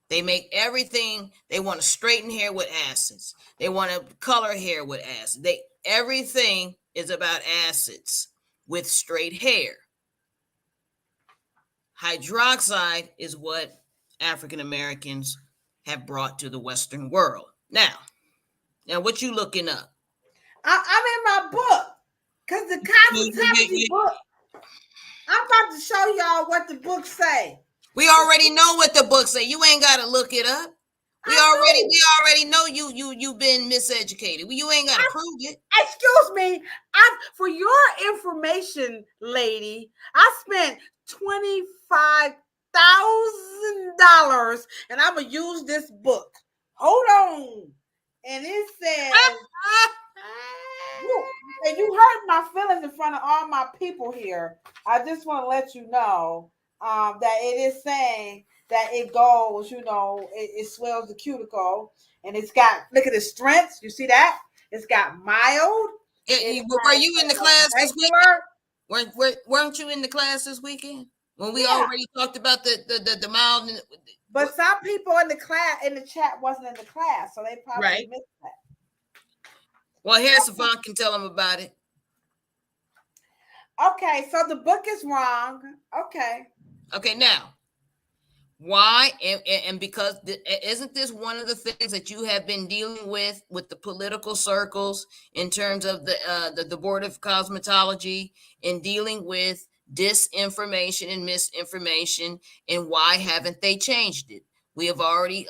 They make everything. They want to straighten hair with acids. They want to color hair with acids. Everything is about acids with straight hair. Hydroxide is what African Americans have brought to the Western world. Now what you looking up? I'm in my book, because the cosmetology book. I'm about to show y'all what the book say. We already know what the book say. You ain't got to look it up. We already know you've been miseducated. You ain't got to prove it. Excuse me. For your information, lady, I spent $25,000 and I'm gonna use this book. Hold on. And it says and you hurt my feelings in front of all my people here. I just want to let you know that it is saying that it goes, it swells the cuticle, and it's got, look at the strengths. You see that? It's got mild. Were you in the class this weekend? Weren't you in the class this weekend when we already talked about the mild? But some people in the chat wasn't in the class, so they probably missed that. Well, here's Savant can tell them about it. Okay, so the book is wrong. Okay, now, why? And because isn't this one of the things that you have been dealing with the political circles in terms of the Board of Cosmetology, in dealing with disinformation and misinformation, and why haven't they changed it? We have already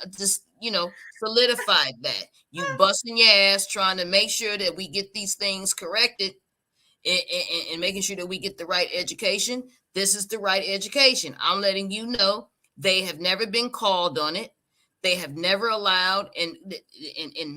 solidified that. You busting your ass trying to make sure that we get these things corrected and making sure that we get the right education. This is the right education. I'm letting you know they have never been called on it. They have never allowed and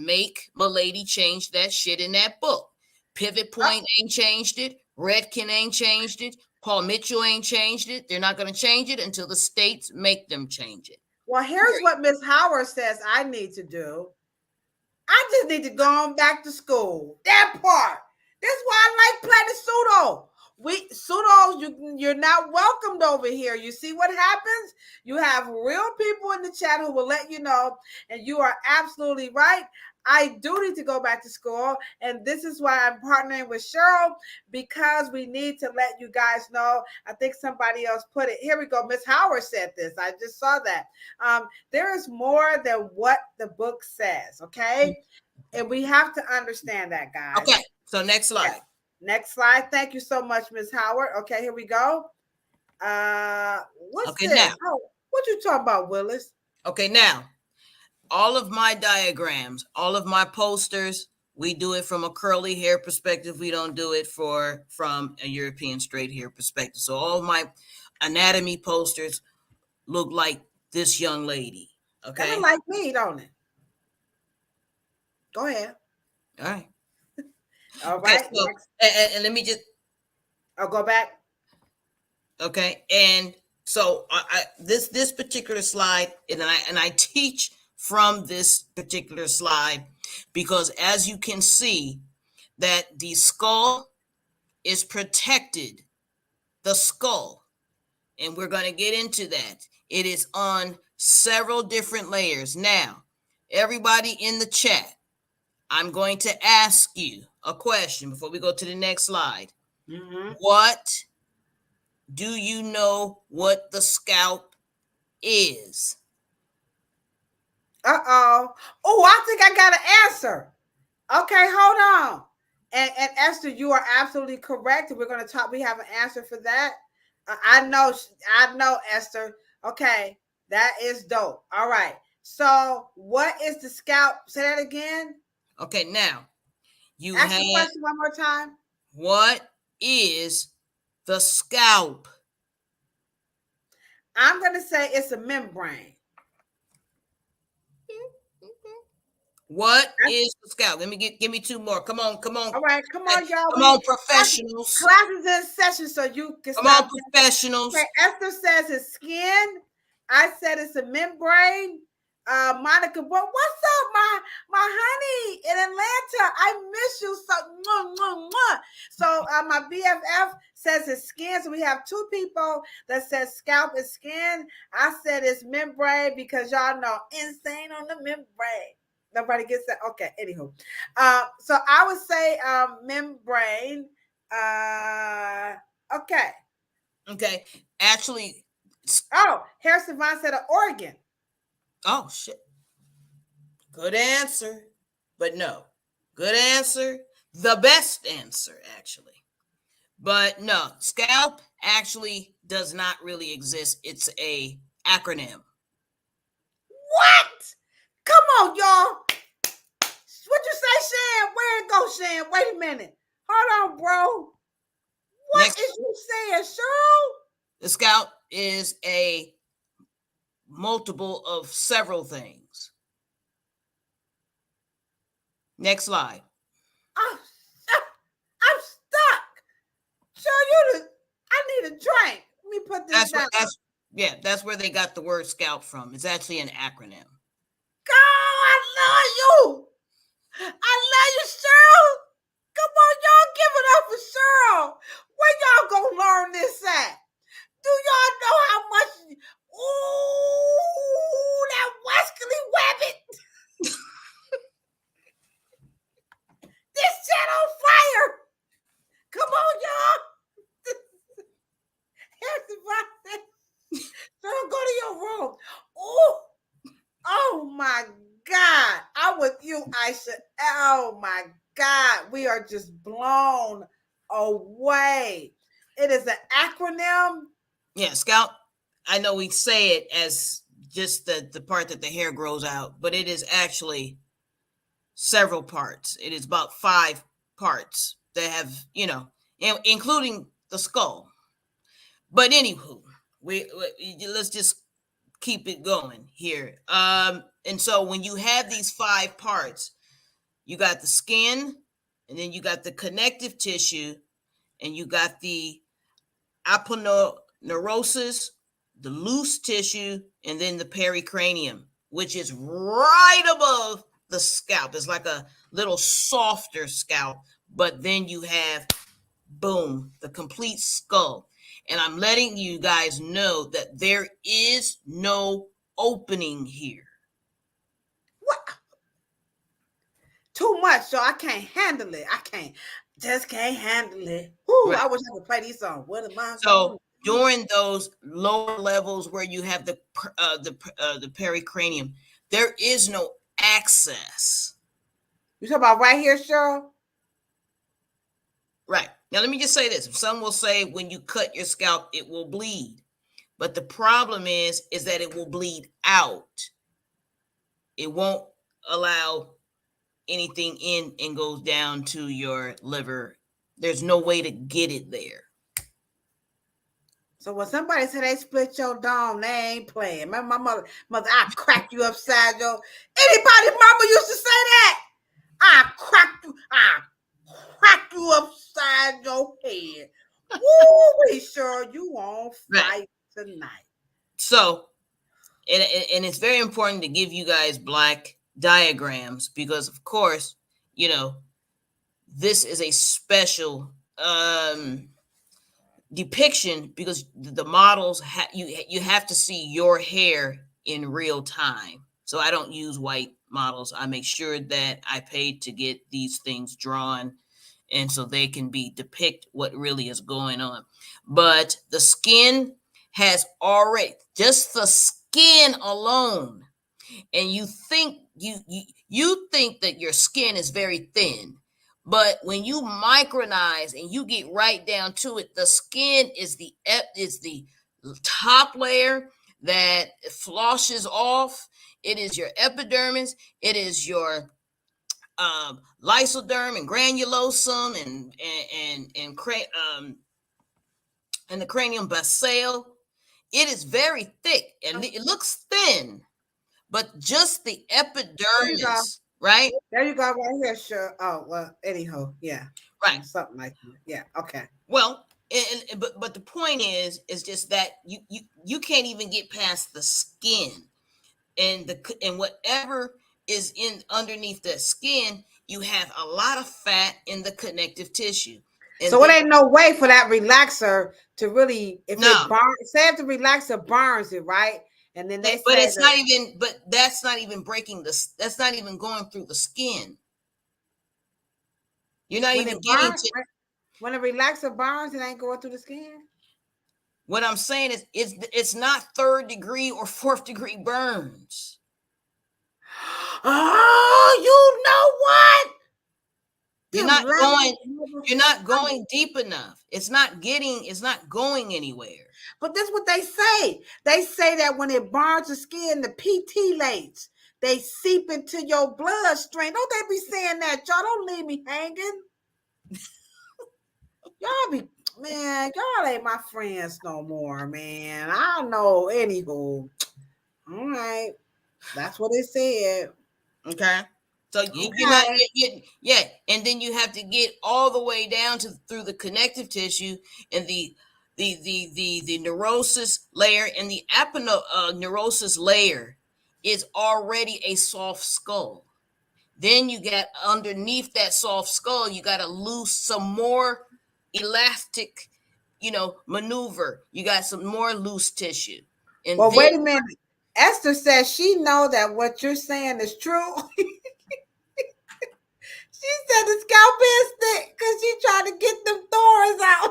make Milady change that shit in that book. Pivot Point ain't changed it. Redken ain't changed it. Paul Mitchell ain't changed it. They're not going to change it until the states make them change it. Well, here's what Miss Howard says I need to do. I just need to go on back to school. That part. That's why I like playing pseudo. You're not welcomed over here. You see what happens? You have real people in the chat who will let you know, and you are absolutely right. I do need to go back to school, and this is why I'm partnering with Cheryl, because we need to let you guys know. I think somebody else put it. Here we go. Miss Howard said this. I just saw that. There is more than what the book says, okay? And we have to understand that, guys. Okay, so next slide. Yeah. Next slide. Thank you so much, Miss Howard. Okay, here we go. What's this? Now. Oh, what you talking about, Willis? Okay, now. All of my diagrams, all of my posters, we do it from a curly hair perspective. We don't do it from a European straight hair perspective. So all of my anatomy posters look like this young lady. Okay. Kind of like me, don't it? Go ahead. All right. All right. Okay, so, and let me just. I'll go back. Okay, and so this particular slide, and I teach from this particular slide because, as you can see, that the skull is protected. The skull, and we're going to get into that. It is on several different layers. Now, everybody in the chat, I'm going to ask you a question before we go to the next slide. Mm-hmm. What do you know what the scalp is? Oh, I think I got an answer. Okay, hold on. And Esther, you are absolutely correct. We're going to talk. We have an answer for that. I know, Esther. Okay, that is dope. All right. So, what is the scalp? Say that again. Okay, now you ask the question one more time. What is the scalp? I'm going to say it's a membrane. What is the scalp? Let me give me two more. Come on. All right, come on, y'all. Come on, professionals. Classes in session, so you can come on, professionals. Okay, Esther says it's skin. I said it's a membrane. Monica, what's up, my honey in Atlanta? I miss you so. So my BFF says it's skin. So we have two people that says scalp is skin. I said it's membrane because y'all know insane on the membrane. Nobody gets that. Okay, anywho. So I would say membrane. Okay. Okay. Actually. Oh, Harrison Vaughn said an organ. Oh, shit. Good answer. But no. Good answer. The best answer, actually. But no. Scalp actually does not really exist. It's a acronym. What? Come a minute. Hold on, bro. What is you saying, Cheryl? The scalp is a multiple of several things. Next slide. I'm stuck. Cheryl, I need a drink. Let me put this down. That's where they got the word scalp from. It's actually an acronym. God, I love you. I love you, Cheryl. Come on, y'all, give it up for Cheryl. Where y'all gonna learn this at? Do y'all know how much? Ooh, that Wesley Webbit. This shit on fire. Come on, y'all. Here's the process. Cheryl, go to your room. Ooh. Oh my God. I'm with you, Aisha. Oh my God. We are just blown away. It is an acronym. Yeah, scalp. I know we say it as just the part that the hair grows out, but it is actually several parts. It is about 5 parts that have, including the skull. But anywho, let's just keep it going here. And so when you have these 5 parts, you got the skin, and then you got the connective tissue, and you got the aponeurosis, the loose tissue, and then the pericranium, which is right above the scalp. It's like a little softer scalp, but then you have, boom, the complete skull. And I'm letting you guys know that there is no opening here. What? Too much, so I can't handle it. Just can't handle it. Ooh, right. I wish I could play these songs. What am I? So during those lower levels where you have the pericranium, there is no access. You talking about right here, Cheryl? Right. Now, let me just say this. Some will say when you cut your scalp, it will bleed. But the problem is that it will bleed out. It won't allow anything in and goes down to your liver. There's no way to get it there. So when somebody say they split your dome, they ain't playing. My mother, I crack you upside your. Anybody's mama used to say that. I crack you upside your head. Woo, we sure you on fight tonight. So, and it's very important to give you guys black diagrams because, of course, this is a special depiction because the models you have to see your hair in real time. So I don't use white models. I make sure that I paid to get these things drawn, and so they can depict what really is going on. But the skin has already, just the skin alone, and you think that your skin is very thin, but when you micronize and you get right down to it, the skin is the top layer that floshes off. It is your epidermis. It is your lysoderm and granulosum and the cranium basale. It is very thick and it looks thin, but just the epidermis, right? There you go, right here, sure. Oh, well, anyhow, yeah. Right. Something like that. Yeah, okay. Well, but the point is just that you can't even get past the skin. And whatever is in underneath the skin, you have a lot of fat in the connective tissue. And so it ain't no way for that relaxer to really, if the relaxer burns it, right? And then they but that's not even breaking that's not even going through the skin. You're not even getting to when a relaxer burns, it ain't going through the skin. What I'm saying is it's not 3rd degree or 4th degree burns. Oh, you know what? You're not going deep enough. It's not going anywhere. But that's what they say. They say that when it burns the skin, the PTlates, they seep into your bloodstream. Don't they be saying that? Y'all don't leave me hanging. Y'all be, man, y'all ain't my friends no more, man. I don't know. Anywho, all right, that's what it said. Okay. So Okay. yeah, and then you have to get all the way down to through the connective tissue and the neurosis layer, and the neurosis layer is already a soft skull. Then you got underneath that soft skull, you got to loose some more elastic, maneuver. You got some more loose tissue. And well, then, wait a minute. Esther says she know that what you're saying is true. She said the scalp is thick because she trying to get them thorns out.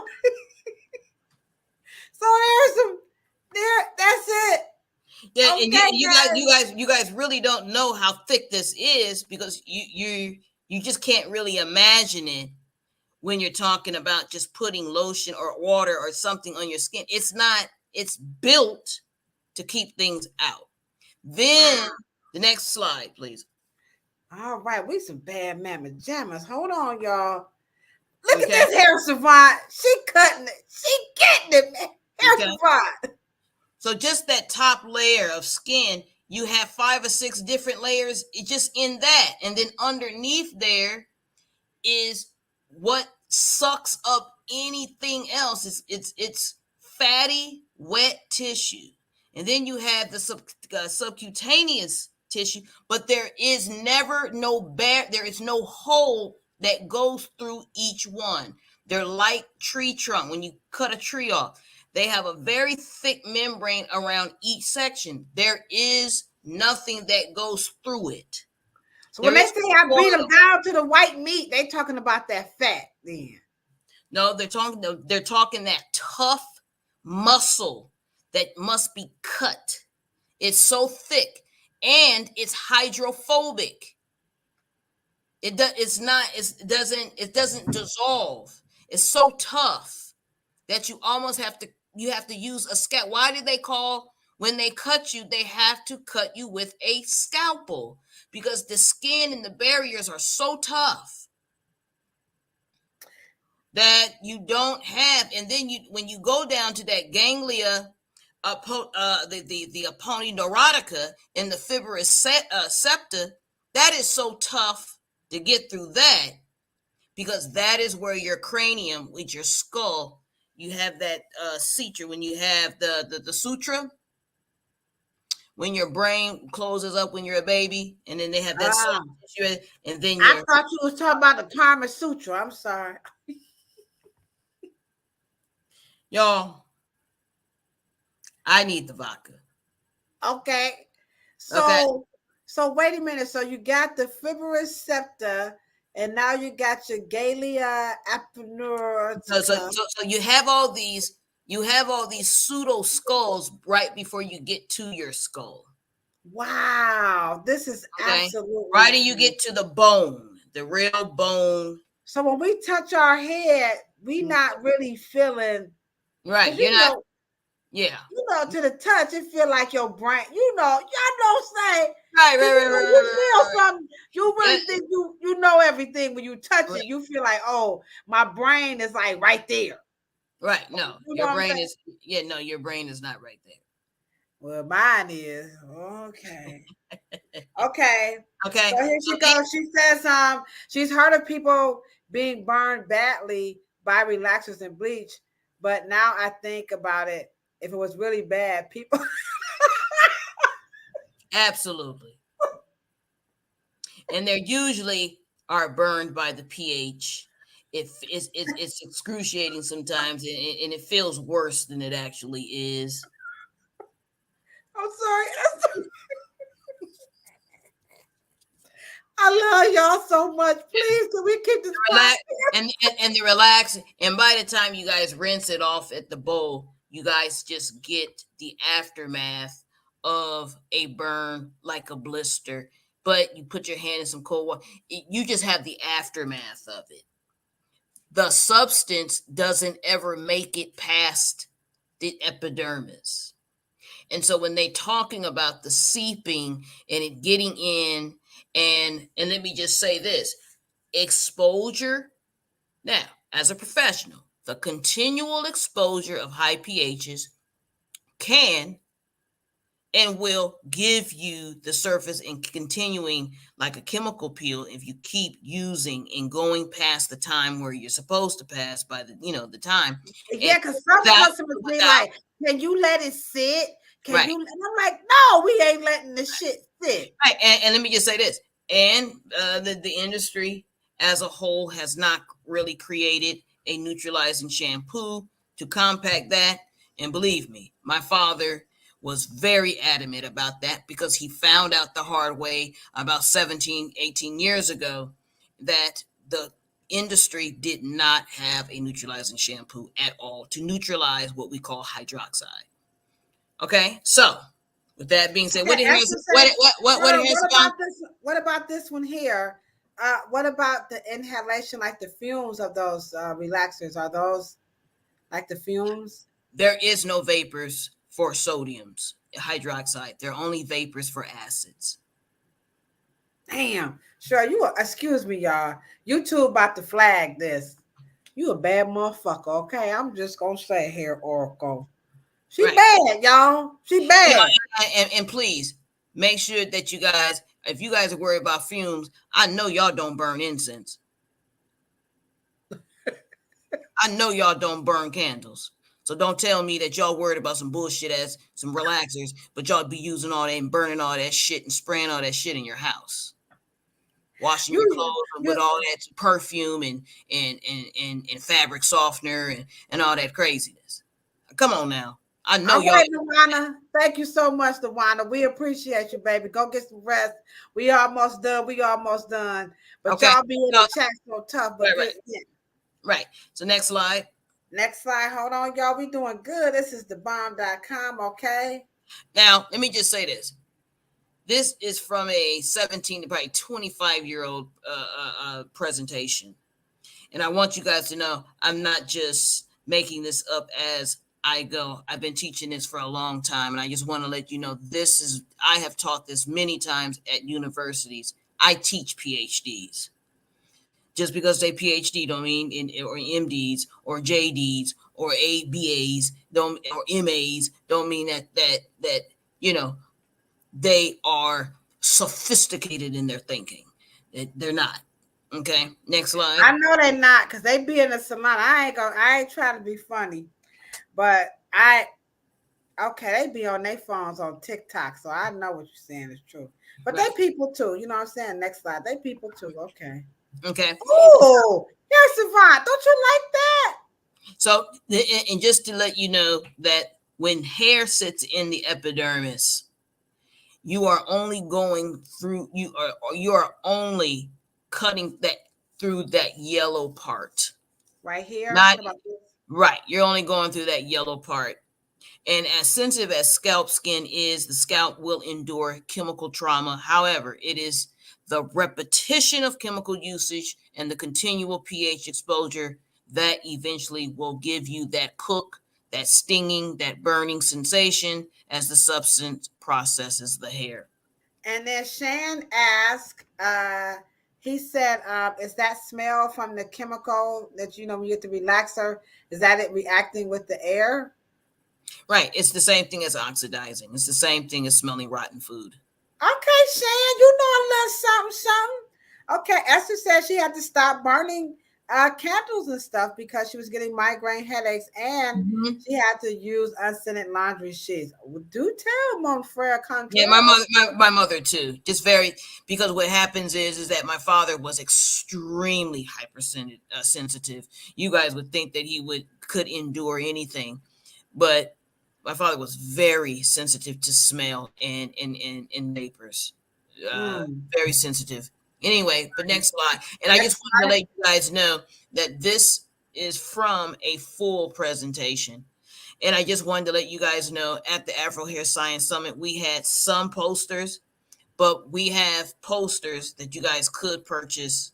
So there's some there. That's it. yeah, Okay, and you guys really don't know how thick this is, because you just can't really imagine it when you're talking about just putting lotion or water or something on your skin. It's not. It's built to keep things out. Then the next slide, please. All right, we some bad mamma jammas. Hold on, y'all. Look at this hair savant. She cutting it. She getting it, man. Hair savant. So just that top layer of skin, you have 5 or 6 different layers just in that. And then underneath there is what sucks up anything else. It's fatty, wet tissue. And then you have the subcutaneous tissue, but there is never there is no hole that goes through each one. They're like tree trunk. When you cut a tree off, they have a very thick membrane around each section. There is nothing that goes through it. So when they say I beat them down to the white meat, they talking about that fat then. No, they're talking that tough muscle that must be cut. It's so thick and it's hydrophobic. It doesn't dissolve. It's so tough that you almost have to use a scalpel. Why did they call, when they cut you, they have to cut you with a scalpel? Because the skin and the barriers are so tough that you don't have. And then when you go down to that ganglia, the aponeurotica and the fibrous septa, that is so tough to get through that, because that is where your cranium with your skull, you have that suture. When you have the sutra, when your brain closes up when you're a baby, and then they have that suture, and then I thought you was talking about the Karma Sutra. I'm sorry. Y'all, I need the vodka. Okay. So wait a minute. So you got the fibrous septa, and now you got your Galia aponeurotica. So you have all these pseudo skulls right before you get to your skull. Wow, this is absolutely right. And you get to the bone, the real bone. So when we touch our head, we not really feeling right. You're not. Yeah. To the touch, it feel like your brain. Y'all know say. Right. You feel something. You really think you know everything when you touch it. You feel like, oh, my brain is like right there. Right. No, your brain is. Yeah. No, your brain is not right there. Well, mine is. Okay. Okay. So here she goes. She says, she's heard of people being burned badly by relaxers and bleach, but now I think about it. If it was really bad, people. Absolutely. And they usually are burned by the pH. It's excruciating sometimes, and it feels worse than it actually is. I'm sorry. I love y'all so much. Please, can we keep this relax and the relax? And by the time you guys rinse it off at the bowl, you guys just get the aftermath of a burn, like a blister. But you put your hand in some cold water. You just have the aftermath of it. The substance doesn't ever make it past the epidermis. And so when they're talking about the seeping and it getting in, and let me just say this, exposure Now, as a professional, the continual exposure of high pHs can and will give you the surface and continuing like a chemical peel if you keep using and going past the time where you're supposed to pass by the time. Yeah, because some customers be like, can you let it sit? Can you? And I'm like, no, we ain't letting this shit sit. Right. And let me just say this. And the industry as a whole has not really created a neutralizing shampoo to compact that. And believe me, my father was very adamant about that because he found out the hard way about 17, 18 years ago that the industry did not have a neutralizing shampoo at all to neutralize what we call hydroxide. Okay, so with that being said, what about this one here? What about the inhalation, like the fumes of those relaxers? Are those like the fumes? There is no vapors for sodiums, hydroxide. They're only vapors for acids. Damn. Sure, excuse me, y'all. YouTube about to flag this. You a bad motherfucker, okay? I'm just gonna say here, Oracle. She bad, y'all. She bad. And please make sure that you guys, if you guys are worried about fumes, I know y'all don't burn incense. I know y'all don't burn candles. So don't tell me that y'all worried about some bullshit as some relaxers, but y'all be using all that and burning all that shit and spraying all that shit in your house. Washing your clothes with all that perfume and fabric softener and all that craziness. Come on now. I know y'all. Dewana. Thank you so much, Dewana. We appreciate you, baby. Go get some rest. We almost done. But y'all be in the chat so tough. But right. So next slide. Next slide. Hold on, y'all. We doing good. This is thebomb.com, okay? Now, let me just say this. This is from a 17 to probably 25-year-old presentation. And I want you guys to know I'm not just making this up as I go. I've been teaching this for a long time. And I just want to let you know I have taught this many times at universities. I teach PhDs. Just because they PhD don't mean or MDs or JDs or ABAs or MAs don't mean that they are sophisticated in their thinking. They're not. Okay, next slide. I know they're not because they be in the salon. I ain't trying to be funny, but they be on their phones on TikTok, so I know what you're saying is true. But they people too, you know what I'm saying? Next slide. They people too. Okay. Oh, yes, Savant. Don't you like that? So, and just to let you know that when hair sits in the epidermis, you are only going through. You are only cutting that through that yellow part. Right here. Right. You're only going through that yellow part. And as sensitive as scalp skin is, the scalp will endure chemical trauma. However, it is the repetition of chemical usage and the continual pH exposure that eventually will give you that cook, that stinging, that burning sensation as the substance processes the hair. And then Shan asked, he said, is that smell from the chemical that, when you get the relaxer, is that it reacting with the air? Right. It's the same thing as oxidizing. It's the same thing as smelling rotten food. Okay, Shan, you know a little something. Okay, Esther said she had to stop burning candles and stuff because she was getting migraine headaches and she had to use unscented laundry sheets. Do tell, mon frere. Yeah, my mother too. Just because what happens is that my father was extremely hypersensitive. You guys would think that he could endure anything, but my father was very sensitive to smell and vapors. Very sensitive. Anyway, but next slide. And I just want to let you guys know that this is from a full presentation. And I just wanted to let you guys know at the Afro Hair Science Summit, we had some posters, but we have posters that you guys could purchase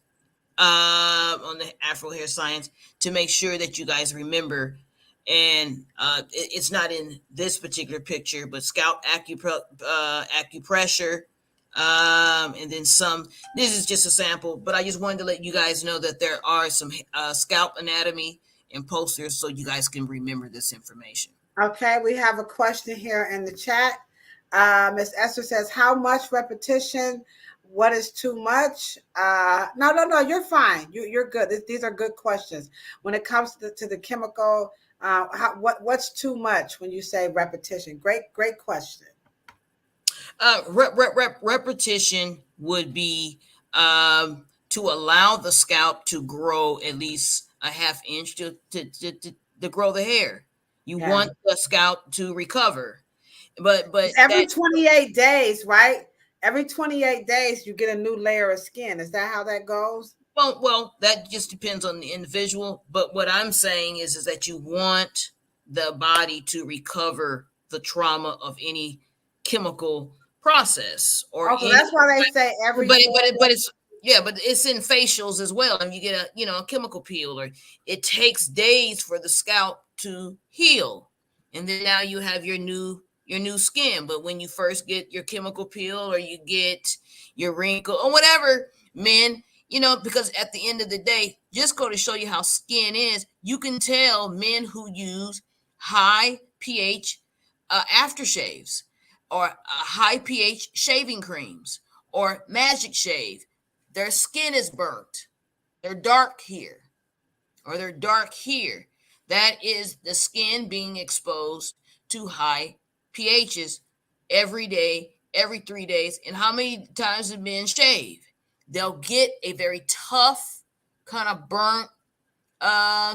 on the Afro Hair Science to make sure that you guys remember. And it's not in this particular picture, but scalp acupressure, And then some. This is just a sample, but I just wanted to let you guys know that there are some scalp anatomy and posters, so you guys can remember this information. Okay, we have a question here in the chat. Miss Esther says, how much repetition? What is too much? No, you're fine. You're good. These are good questions. When it comes to the chemical, what's too much when you say repetition? Great question. Repetition would be to allow the scalp to grow at least a half inch to grow the hair. You want the scalp to recover. But every 28 days, right? Every 28 days, you get a new layer of skin. Is that how that goes? Well, that just depends on the individual. But what I'm saying is that you want the body to recover the trauma of any chemical process or that's why they say every. But it's but it's in facials as well. And you get a chemical peel, or it takes days for the scalp to heal, and then now you have your new skin. But when you first get your chemical peel or you get your wrinkle or whatever, men, because at the end of the day, just go to show you how skin is. You can tell men who use high pH aftershaves or high pH shaving creams or Magic Shave, their skin is burnt. They're dark here or they're dark here. That is the skin being exposed to high pHs every day, every 3 days. And how many times have men shave? They'll get a very tough, kind of burnt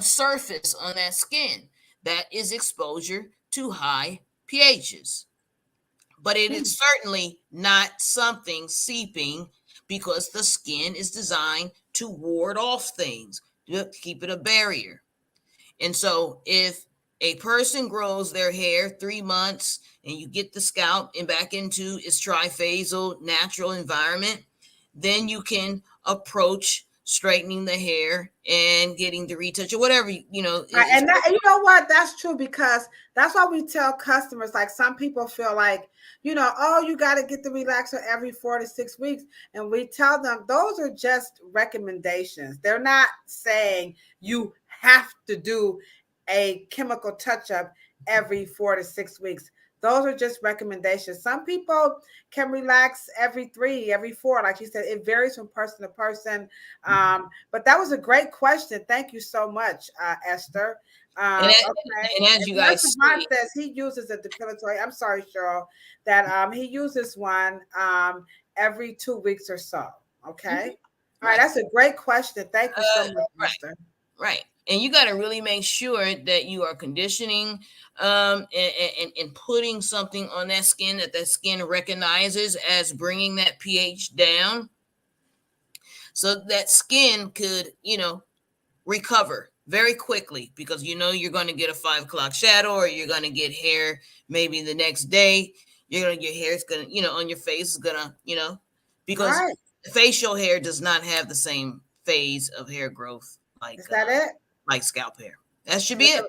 surface on that skin. That is exposure to high pHs. But it is certainly not something seeping, because the skin is designed to ward off things, to keep it a barrier. And so if a person grows their hair 3 months and you get the scalp and back into its triphasal natural environment, then you can approach straightening the hair and getting the retouch or whatever, and that, you know what, that's true, because that's why we tell customers, like, some people feel like, oh, you got to get the relaxer every 4 to 6 weeks, and we tell them those are just recommendations. They're not saying you have to do a chemical touch-up every 4 to 6 weeks. Those are just recommendations. Some people can relax every 3, every 4. Like you said, it varies from person to person. But that was a great question. Thank you so much, Esther. And as you guys see, says he uses a depilatory. I'm sorry, Cheryl, that he uses one every 2 weeks or so. Okay. All right. That's a great question. Thank you so much, Esther. Right. And you got to really make sure that you are conditioning and putting something on that skin that skin recognizes as bringing that pH down, so that skin could, recover very quickly, because you're going to get a 5 o'clock shadow, or you're going to get hair maybe the next day. Your hair is going to, on your face is going to, because facial hair does not have the same phase of hair growth. Like, is that it? Like scalp hair. That should be it.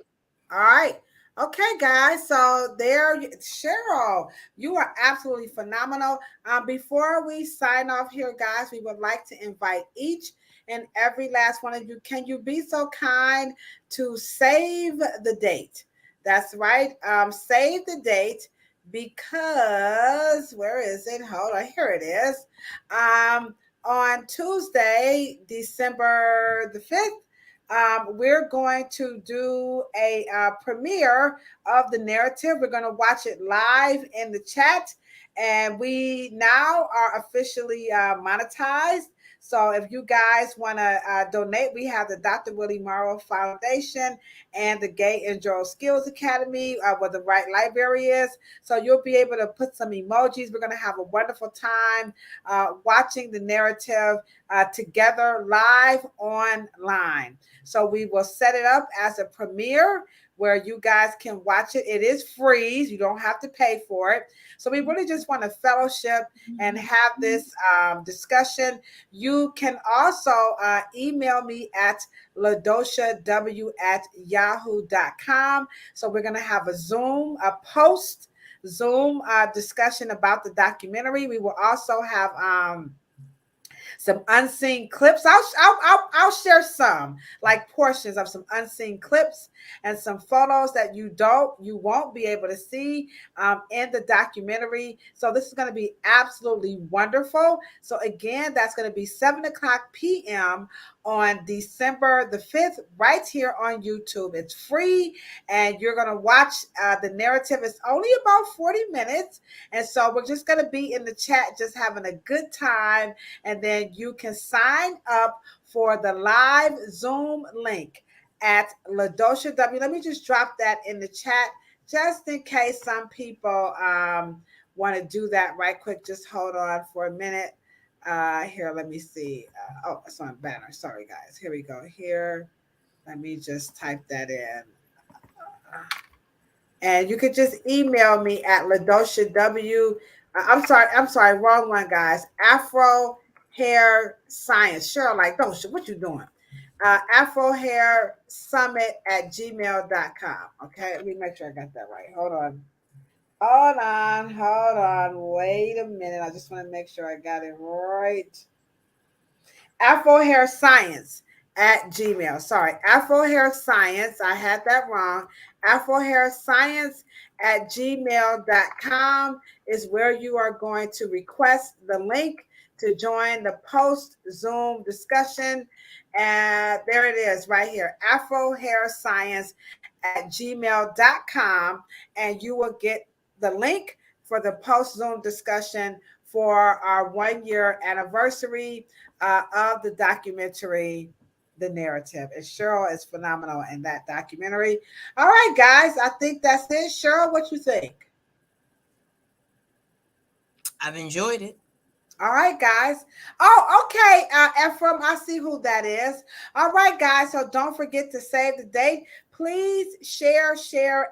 All right. Okay, guys. So there, Cheryl, you are absolutely phenomenal. Before we sign off here, guys, we would like to invite each and every last one of you. Can you be so kind to save the date? That's right. Save the date, because where is it? Hold on. Here it is. On Tuesday, December the 5th, we're going to do a premiere of the narrative. We're going to watch it live in the chat, and we now are officially monetized. So if you guys want to donate, we have the Dr. Willie Morrow Foundation and the Gay and Joel Skills Academy, where the Right Library is. So you'll be able to put some emojis. We're going to have a wonderful time watching the narrative together live online. So we will set it up as a premiere where you guys can watch it. It is free. You don't have to pay for it. So we really just want to fellowship and have this discussion. You can also email me at ladoshaw@yahoo.com. So we're going to have a Zoom, a post Zoom discussion about the documentary. We will also have some unseen clips. I'll share some like portions of some unseen clips and some photos that you won't be able to see in the documentary. So this is going to be absolutely wonderful. So again, that's going to be 7:00 p.m. on December the 5th, right here on YouTube. It's free, and you're going to watch the narrative. It's only about 40 minutes, and so we're just going to be in the chat, just having a good time, and then you can sign up for the live Zoom link at LaDosha W. Let me just drop that in the chat just in case some people want to do that right quick. Just hold on for a minute. Here, let me see. Oh, it's on banner. Sorry, guys. Here we go. Here, let me just type that in. And you could just email me at LaDosha W. I'm sorry, wrong one, guys. Afro Hair Science. Cheryl, like, Dosha, what you doing? Afro Hair Summit at gmail.com. Okay, let me make sure I got that right. Hold on. Wait a minute. I just want to make sure I got it right. Afro Hair Science at Gmail. Sorry, Afro Hair Science. I had that wrong. Afro Hair Science at gmail.com is where you are going to request the link to join the post Zoom discussion. And there it is right here, Afro Hair Science at gmail.com. And you will get the link for the post Zoom discussion for our 1-year anniversary of the documentary, The Narrative. And Cheryl is phenomenal in that documentary. All right, guys, I think that's it. Cheryl, what you think? I've enjoyed it. All right, guys. Oh, okay, Ephraim, I see who that is. All right, guys, so don't forget to save the date. Please share,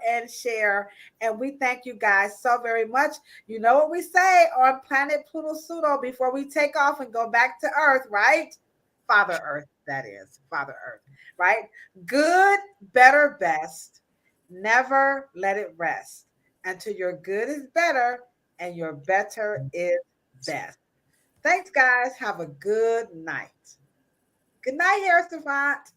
and share. And we thank you guys so very much. You know what we say on Planet Pluto Pseudo before we take off and go back to Earth, right? Father Earth, that is. Father Earth, right? Good, better, best. Never let it rest until your good is better and your better is best. Thanks, guys. Have a good night. Good night, Hair Savant.